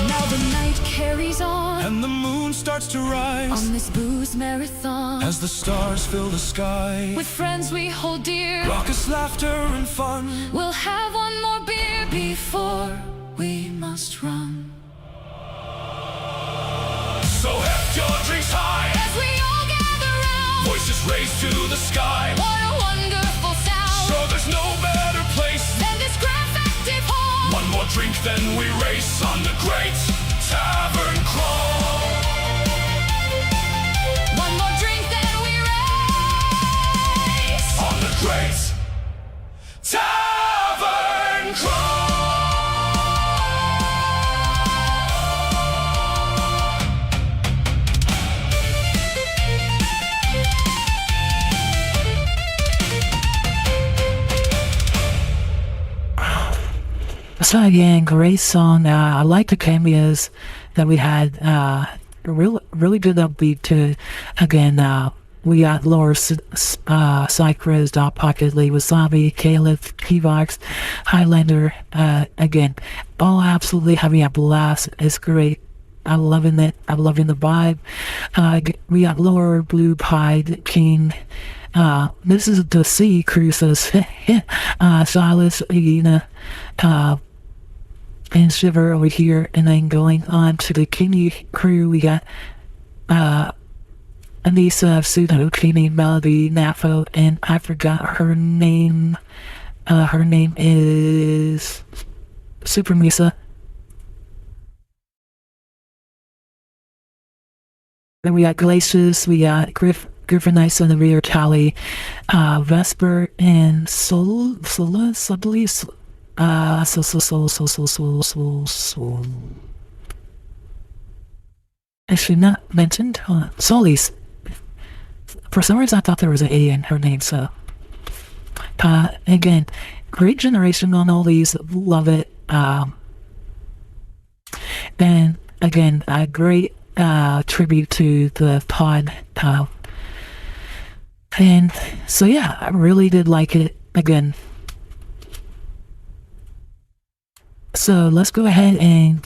[SPEAKER 4] Now the night carries on
[SPEAKER 7] And the moon starts to rise
[SPEAKER 4] on this booze marathon.
[SPEAKER 7] as the stars fill the sky.
[SPEAKER 4] With friends we hold dear,
[SPEAKER 7] Raucous laughter and fun.
[SPEAKER 4] we'll have one more beer before we must run.
[SPEAKER 7] So heft your drinks high,
[SPEAKER 4] As we all gather round,
[SPEAKER 7] voices raised to the sky.
[SPEAKER 4] what a wonderful sound.
[SPEAKER 7] So there's no better place.
[SPEAKER 4] Then this grand festive hall.
[SPEAKER 7] One more drink, then we race on the great tavern crawl.
[SPEAKER 4] One more drink, then we race.
[SPEAKER 7] On the great tavern crawl.
[SPEAKER 2] So again, great song. I like the cameos that we had. Really good upbeat to it. Again, we got Laura Cycres, Dot Pocket, Lee Wasabi, Caleb, Kivox, Highlander. Again, all absolutely having a blast. It's great. I'm loving it. I'm loving the vibe. We got Laura, Blue Pie, King. This is the Sea Cruises. Silas, Ina, and Shiver over here, and then going on to the Kingy crew, we got Anissa, Sudo, Kenny, Melody, Nafo, and I forgot her name. Her name is Super Misa. Then we got Glacius, we got Griffin Ice on the rear tally, Vesper, and Soul, I believe. Soul. Actually, not mentioned. Solis. For some reason, I thought there was an A in her name, so. Again, great generation on all these. Love it. And again, a great tribute to the pod. And so, yeah, I really did like it. Again. So let's go ahead and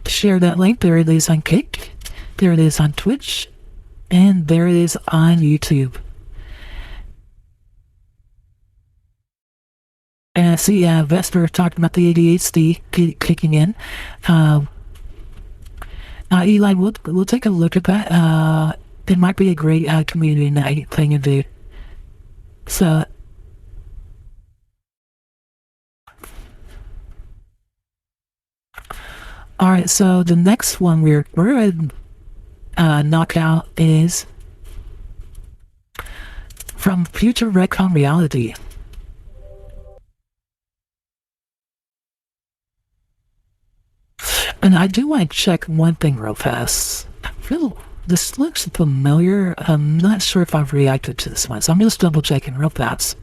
[SPEAKER 2] share that link. There it is on Kick, there it is on Twitch, and there it is on YouTube. And I see Vesper talking about the ADHD kicking in. Eli, we'll take a look at that. It might be a great community night thing to do. So. Alright, so the next one we're going to knock out is from Future Retcon Reality. And I do want to check one thing real fast. I feel this looks familiar. I'm not sure if I've reacted to this one, so I'm just double checking real fast.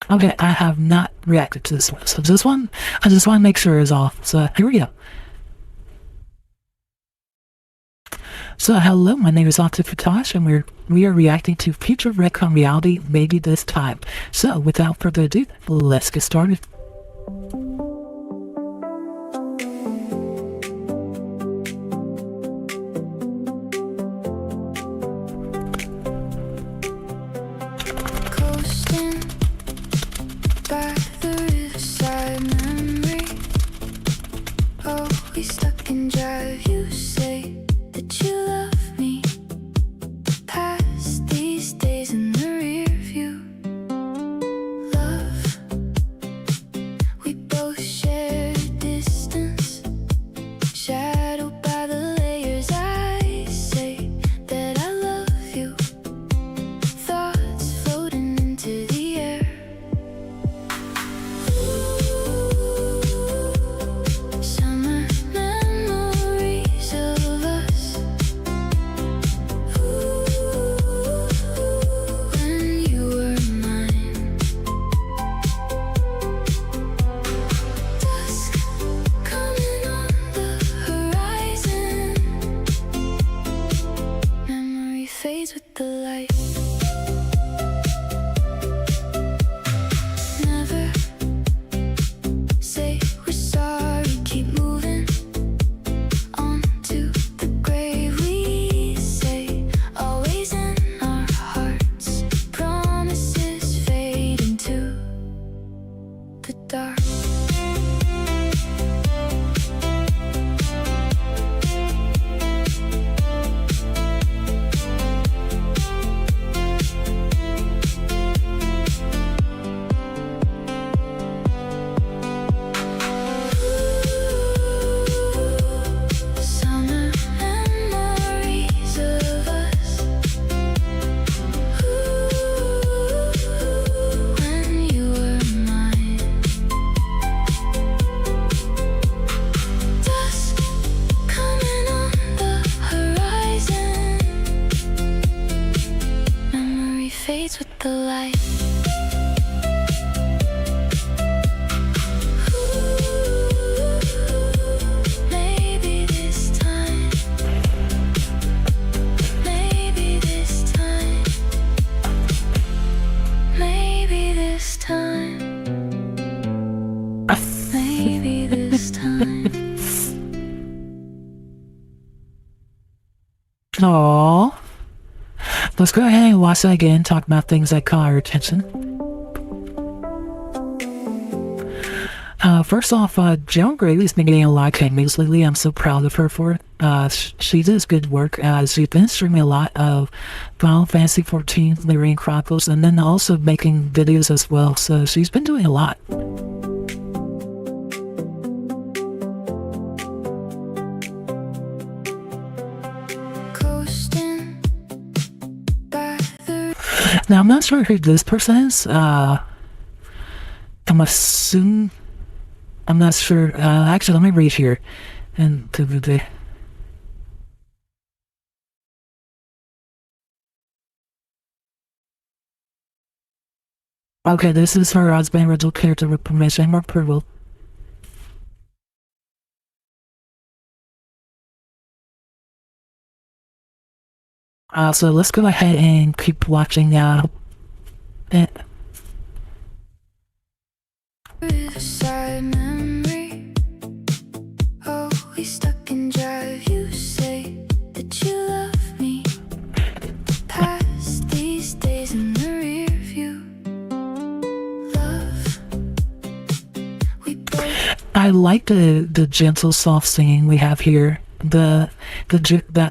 [SPEAKER 2] Okay, I have not reacted to this one. So this one, I just want to make sure is off. So here we go. So hello, my name is Ovted Fatash, and we are reacting to Future Retcon Reality, maybe this time. So without further ado, let's get started.
[SPEAKER 5] Coasting by the riverside, memory always stuck in drive. You say that you love me, past these days in the rear view. Love
[SPEAKER 4] fades with the light. Maybe this time. Maybe this time. Maybe this time. Maybe this time.
[SPEAKER 2] Aww. Let's go ahead and watch that again, talk about things that caught our attention. First off, Joan Grady's been getting a lot of cameos lately. I'm so proud of her for it. She does good work. She's been streaming a lot of Final Fantasy XIV, Lyrian Chronicles, and then also making videos as well. So she's been doing a lot. Now, I'm not sure who this person is. I'm assuming... I'm not sure. Actually, let me read here. And okay, this is her husband, original character with permission or approval. So let's go ahead and keep watching now.
[SPEAKER 4] Side memory, always stuck in drive. You say that you love me. Past these days in the rear view. Love, we both.
[SPEAKER 2] I like the gentle, soft singing we have here. That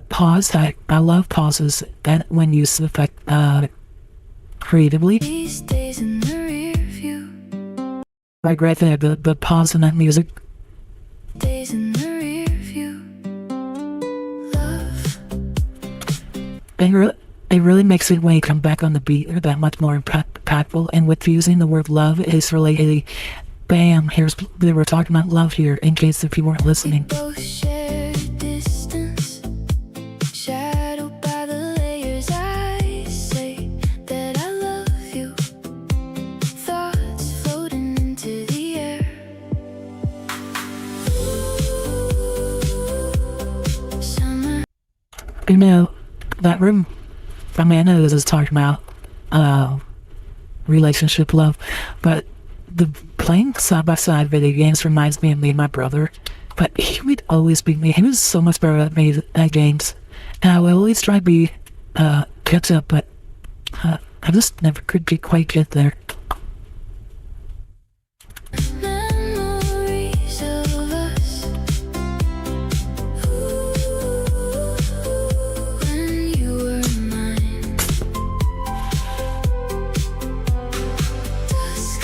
[SPEAKER 2] pause. I love pauses that when used creatively.
[SPEAKER 4] These days in the rear view.
[SPEAKER 2] Like right there, the pause in that music.
[SPEAKER 4] Days in the rear view. Love.
[SPEAKER 2] It really makes it when you come back on the beat that much more impactful. And with using the word love is related. Bam! They were talking about love here. In case if you weren't listening.
[SPEAKER 4] We both share distance, shadowed by the layers. I say that I love you. Thoughts floating into the air. Summer.
[SPEAKER 2] You know, that room, I mean, I know this is talking about relationship love, but the playing side-by-side video games reminds me of me and my brother. But he would always beat me. He was so much better at me at games, and I would always try to be catch up, but I just never could quite get there.
[SPEAKER 4] Memories of us. When you were mine. Dusk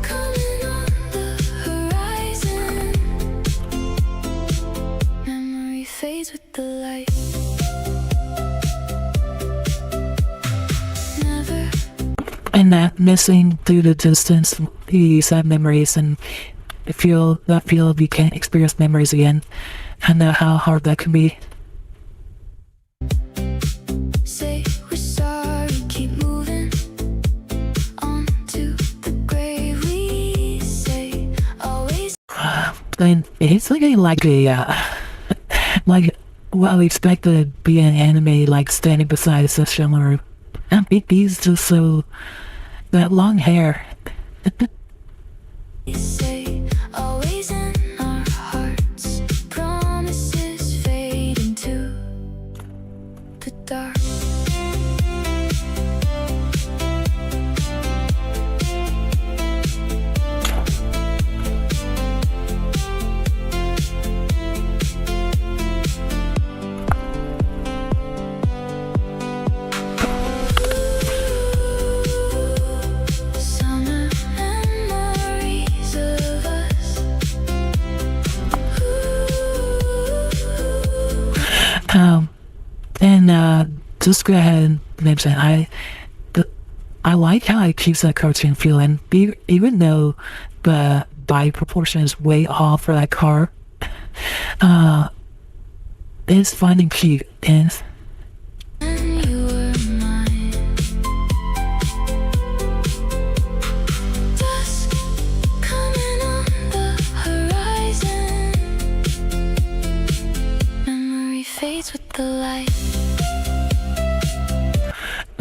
[SPEAKER 4] coming on the horizon. Memory fades with the light. Never.
[SPEAKER 2] And that missing through the distance, you have memories and feel you can't experience memories again. I know how hard that can be.
[SPEAKER 4] Say we're sorry, keep moving on to the grave. We say always.
[SPEAKER 2] And it's like like what we expect to be an anime, like standing beside a system, or and he's just so that long hair.
[SPEAKER 4] We say always in our hearts. Promises fade into the dark. Summer memories of us.
[SPEAKER 2] And just go ahead and mention I like how it keeps that cartoon feeling, even though the body proportion is way off for that car. It's fun and cute, and
[SPEAKER 4] When you were mine.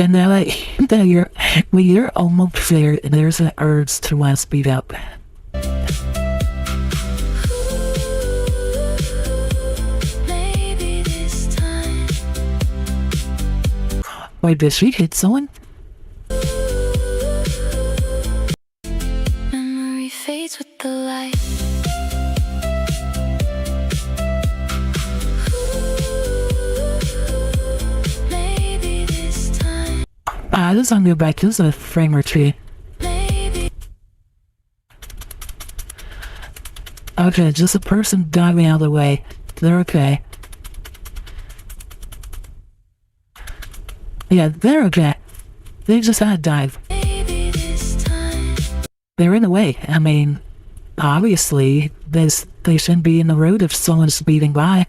[SPEAKER 2] And now that you're almost there, there's an urge to want to speed up.
[SPEAKER 4] Maybe this time.
[SPEAKER 2] Wait, did she hit someone?
[SPEAKER 4] Memory fades with the light. Maybe this time.
[SPEAKER 2] This on go back. This is a frame or two.
[SPEAKER 4] Maybe.
[SPEAKER 2] Okay, just a person diving out of the way. They're okay. Yeah, they're okay. They just had to dive.
[SPEAKER 4] Maybe this time.
[SPEAKER 2] They're in the way. I mean, obviously, they shouldn't be in the road if someone's speeding by.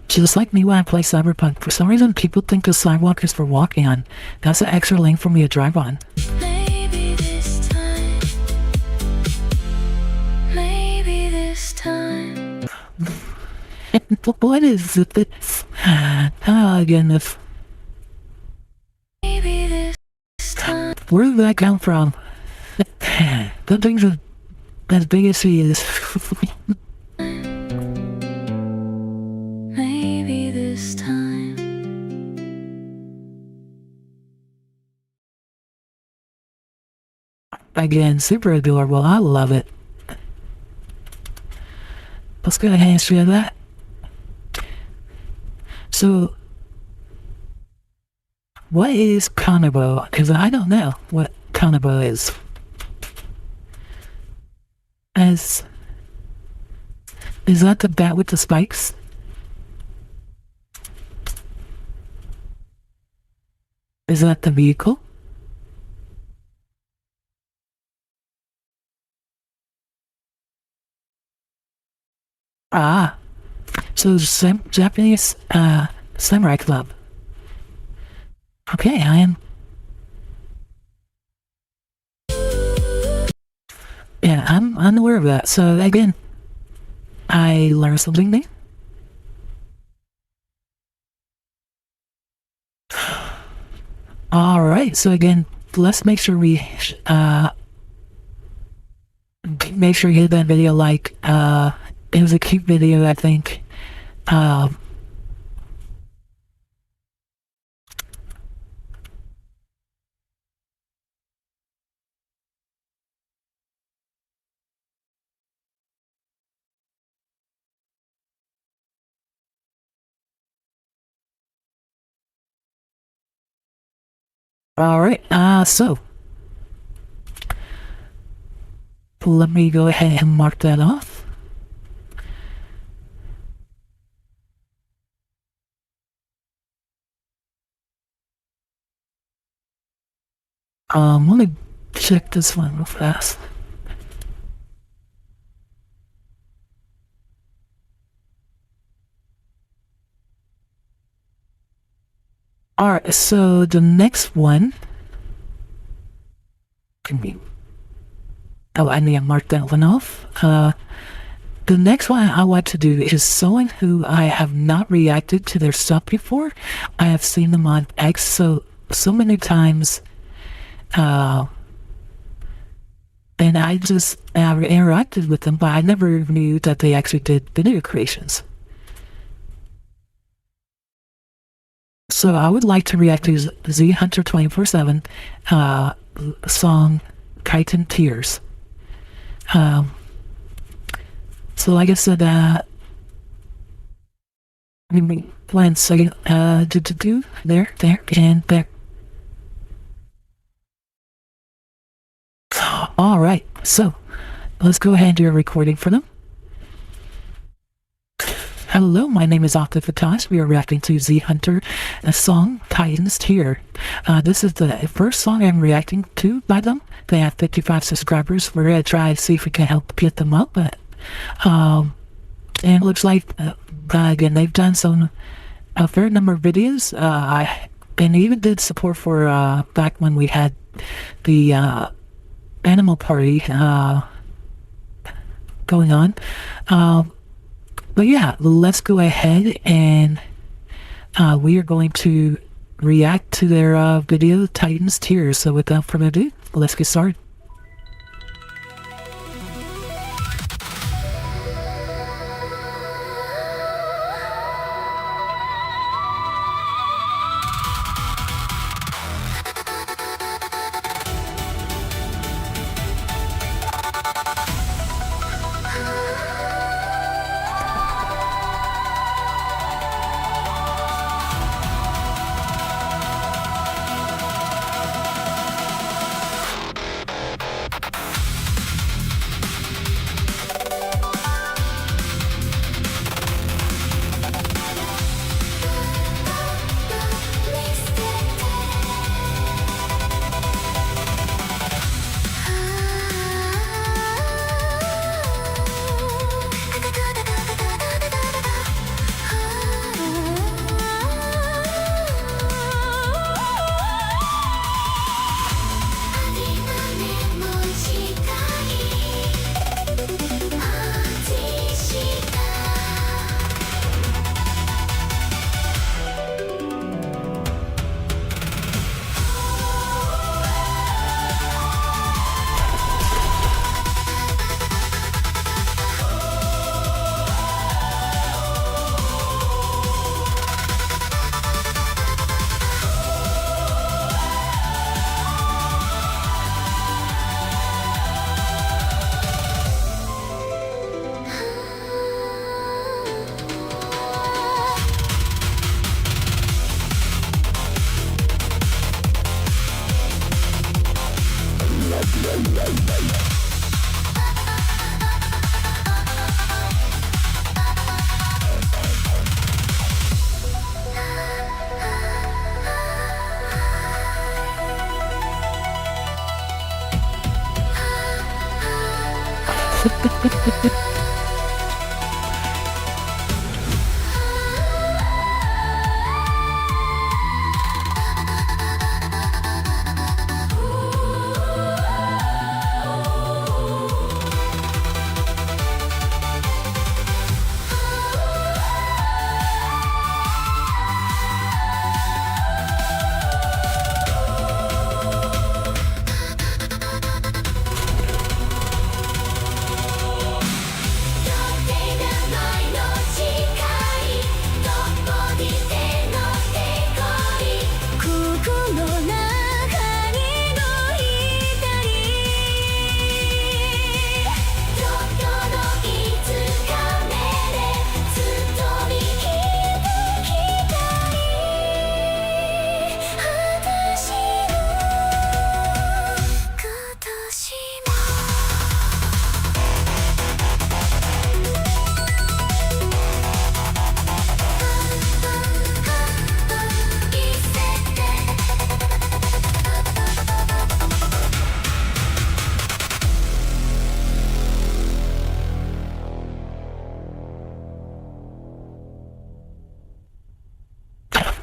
[SPEAKER 2] Just like me when I play Cyberpunk, for some reason people think the sidewalk is for walking on. That's an extra lane for me to drive on.
[SPEAKER 4] Maybe this time. Maybe this time.
[SPEAKER 2] What is this? Again, if
[SPEAKER 4] Maybe this time.
[SPEAKER 2] where did that come from? The thing's as big as he is.
[SPEAKER 4] Maybe this time.
[SPEAKER 2] Again, super adorable. I love it. Let's go ahead and share that. So, what is Kanabo? Because I don't know what Kanabo is. Is that the bat with the spikes? Is that the vehicle? Ah, so Japanese samurai club. Okay, I am. Yeah, I'm unaware of that. So again, I learned something new. All right, so again, let's make sure we make sure you hit that video like. It was a cute video, I think. Alright, so let me go ahead and mark that off. Let me check this one real fast. Alright, so the next one can be. Oh, I need to mark that one off. The next one I want to do is someone who I have not reacted to their stuff before. I have seen them on X so many times. And I just interacted with them, but I never knew that they actually did video creations. So I would like to react to Z Hunter 24/7 song Kite Tears. So like I said, give me 1 second. There, and there. Alright, so let's go ahead and do a recording for them. Hello, my name is Ovted Fatash. We are reacting to Z Hunter, a song, Titan's Tear. This is the first song I'm reacting to by them. They have 55 subscribers. We're going to try to see if we can help get them up. But, and it looks like, again, they've done a fair number of videos. And even did support for, back when we had the, Animal Party, going on. But yeah, let's go ahead and we are going to react to their video, Titan's Tears. So without further ado, let's get started.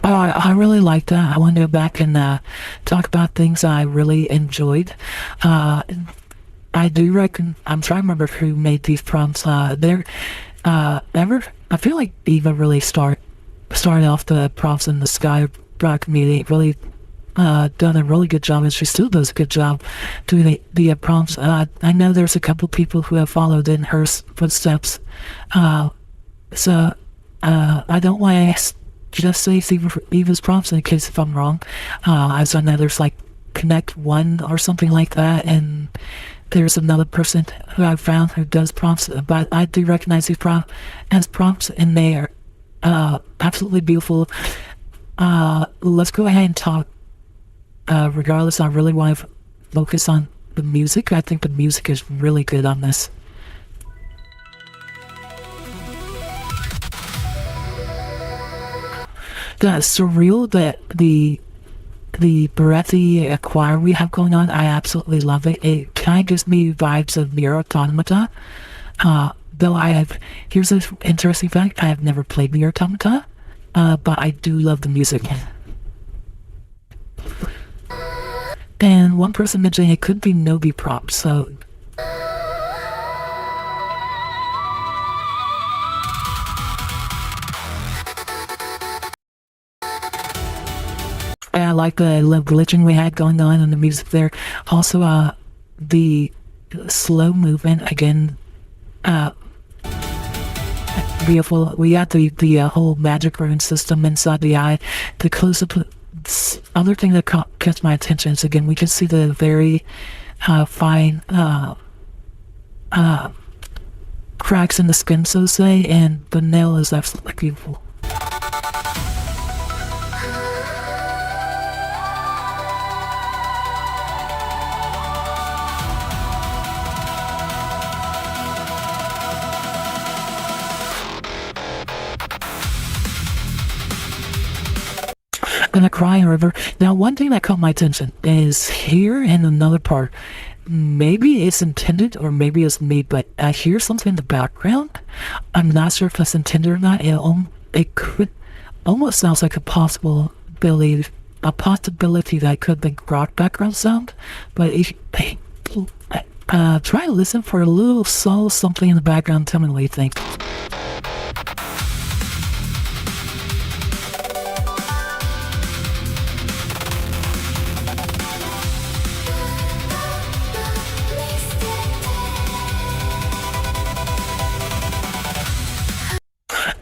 [SPEAKER 2] Oh, I really like that. I want to go back and talk about things I really enjoyed. I do reckon, I'm trying to remember who made these prompts. I feel like Eva really started off the prompts in the Skybrock community, really done a really good job, and she still does a good job doing the prompts. I know there's a couple people who have followed in her footsteps. So I don't want to just say Eva's prompts in case if I'm wrong. As I know there's like Connect One or something like that, and there's another person who I found who does prompts, but I do recognize these prompts, and they are absolutely beautiful. Let's go ahead and talk. Regardless, I really want to focus on the music. I think the music is really good on this. That's surreal, that the breathy choir we have going on, I absolutely love it. It kind of gives me vibes of Nier Automata. Though here's an interesting fact, I have never played Nier Automata, but I do love the music. And one person mentioned it could be Nobi props, so I like the little glitching we had going on in the music there. Also, the slow movement again. Beautiful. We got the whole magic rune system inside the eye. The close-up. Other thing that catch my attention is again we can see the very fine cracks in the skin, so to say, and the nail is absolutely beautiful. Gonna cry river. Now, one thing that caught my attention is here in another part. Maybe it's intended or maybe it's made, but I hear something in the background. I'm not sure if that's intended or not. It could almost sounds like a possibility that could be rock background sound. But try to listen for a little soul something in the background. Tell me what you think.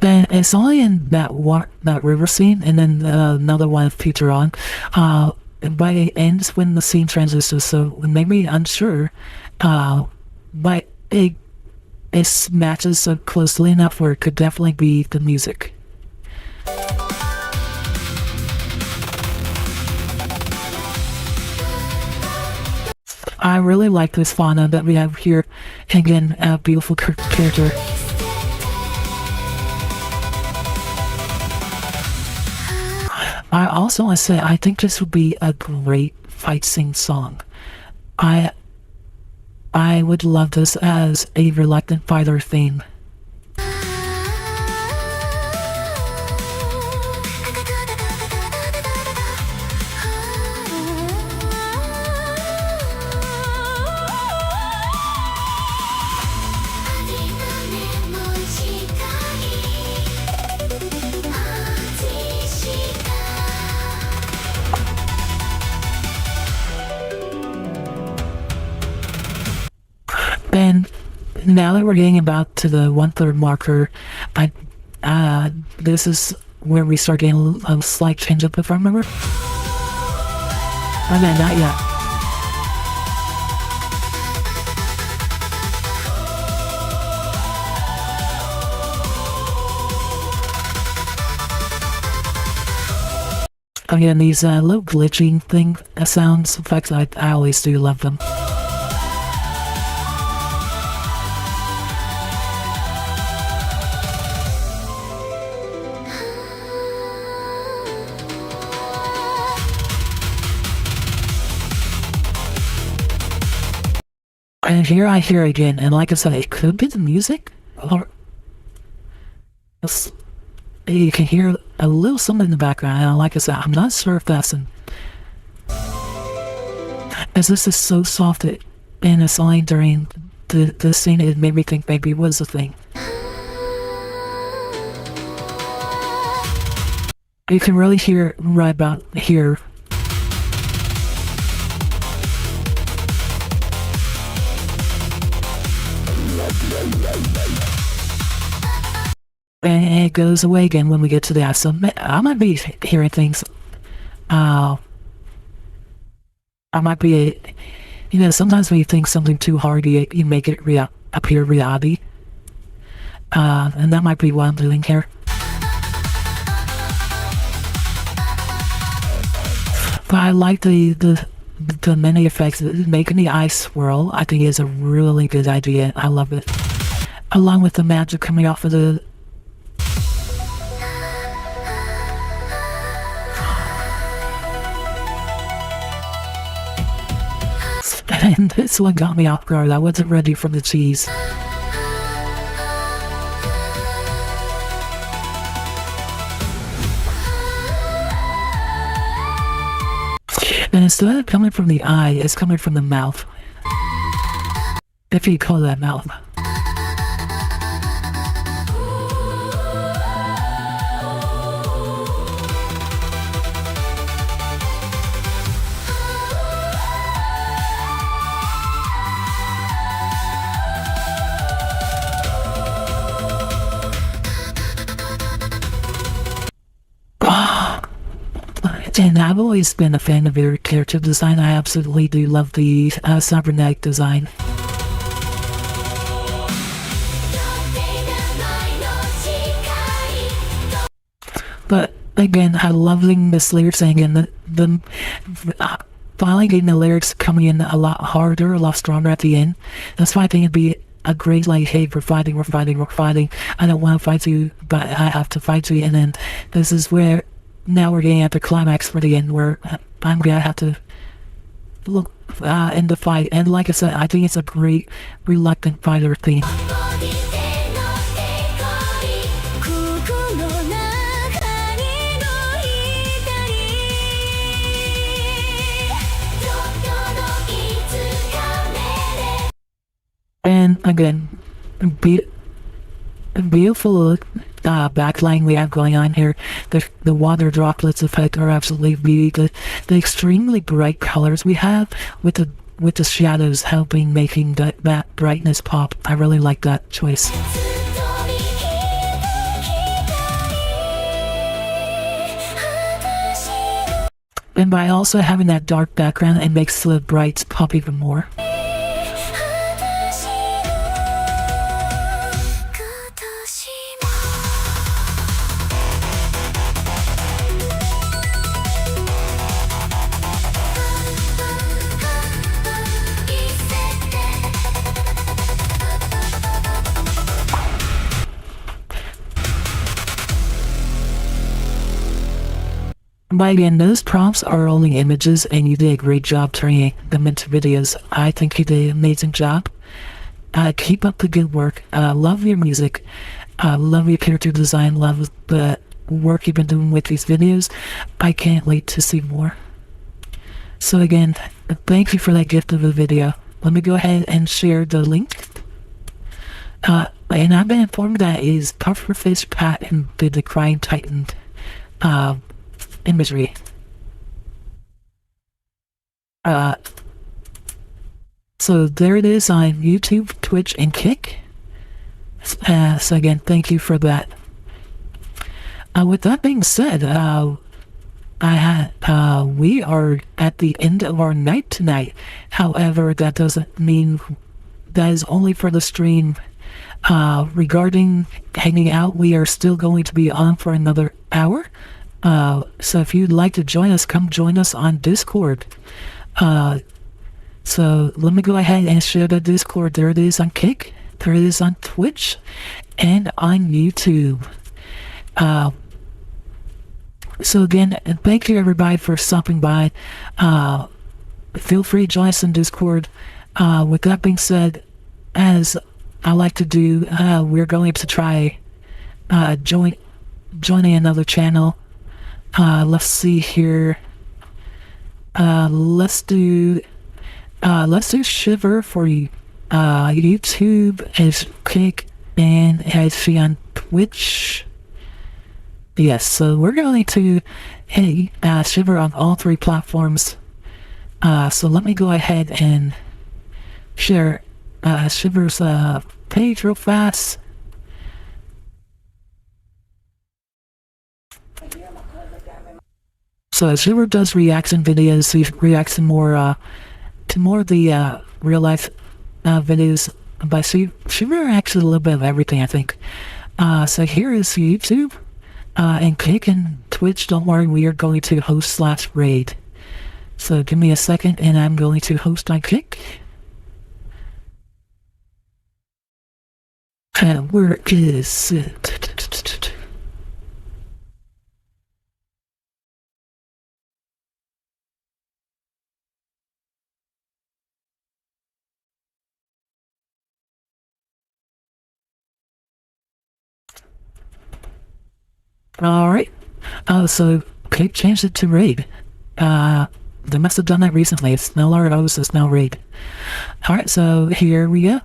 [SPEAKER 2] Then it's only in that river scene, and then another one feature on. But it ends when the scene transitions, so it made me unsure. But it matches so closely enough where it could definitely be the music. I really like this fauna that we have here. Again, a beautiful character. I also want to say I think this would be a great fight scene song. I would love this as a reluctant fighter theme. And now that we're getting about to the 1/3 marker, this is where we start getting a slight change up, if I remember. Oh, no, not yet. Again, these little glitching sounds effects, I always do love them. And here I hear again, and like I said, it could be the music, or you can hear a little something in the background, and like I said, I'm not sure if that's as this is so soft, and it's only during the scene, it made me think maybe it was a thing. You can really hear right about here. And it goes away again when we get to the ice. So I might be hearing things. I might be, sometimes when you think something too hard, you make it appear reality. And that might be what I'm doing here. But I like the many effects. Making the ice swirl, I think, is a really good idea. I love it. Along with the magic coming off of the and this one got me off guard. I wasn't ready for the cheese. And instead of coming from the eye, it's coming from the mouth. If you call that mouth. And I've always been a fan of your character design. I absolutely do love the cybernetic design. But again, I love the lyrics and the finally getting the lyrics coming in a lot harder, a lot stronger at the end. That's why I think it'd be a great, like, hey, we're fighting. I don't want to fight you, but I have to fight you. And then this is where now we're getting at the climax for the end, where I'm gonna have to look in the fight. And like I said, I think it's a great reluctant fighter theme. And again, beautiful backlighting we have going on here. The water droplets effect are absolutely beautiful. The extremely bright colors we have with the shadows helping making that brightness pop. I really like that choice. And by also having that dark background, it makes the brights pop even more. But again, those prompts are only images, and you did a great job turning them into videos. I think you did an amazing job. Keep up the good work. Love your music. Love your character design. Love the work you've been doing with these videos. I can't wait to see more. So again, thank you for that gift of a video. Let me go ahead and share the link. And I've been informed that it is Pufferfish Pat and the Crying Titan imagery. So there it is on YouTube, Twitch, and Kick. So again, thank you for that. With that being said, we are at the end of our night tonight. However, that doesn't mean that is only for the stream. Regarding hanging out, we are still going to be on for another hour. So if you'd like to join us, come join us on Discord. So let me go ahead and share the Discord. There it is on Kick, there it is on Twitch, and on YouTube. So again, thank you everybody for stopping by. Feel free to join us in Discord. With that being said, as I like to do, we're going to try joining another channel. Let's see here. Let's do Shiver for YouTube, as Kick, and as on Twitch. Yes, so we're going to Shiver on all three platforms. So let me go ahead and share Shiver's page real fast. So Shiver does reaction videos. He reacts to more of the real life videos. But Shiver actually a little bit of everything, I think. So here is YouTube. And Kick and Twitch, don't worry, we are going to host /raid. So give me a second and I'm going to host on Kick. And where is it? Alright, so Kick changed it to raid. They must have done that recently. It's no longer host, it's now raid. Alright, so here we go.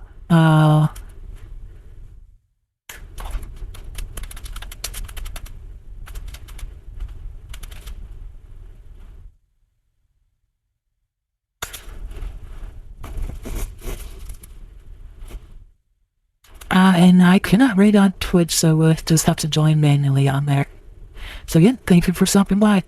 [SPEAKER 2] And I cannot raid on Twitch, so we'll just have to join manually on there. So again, thank you for stopping by.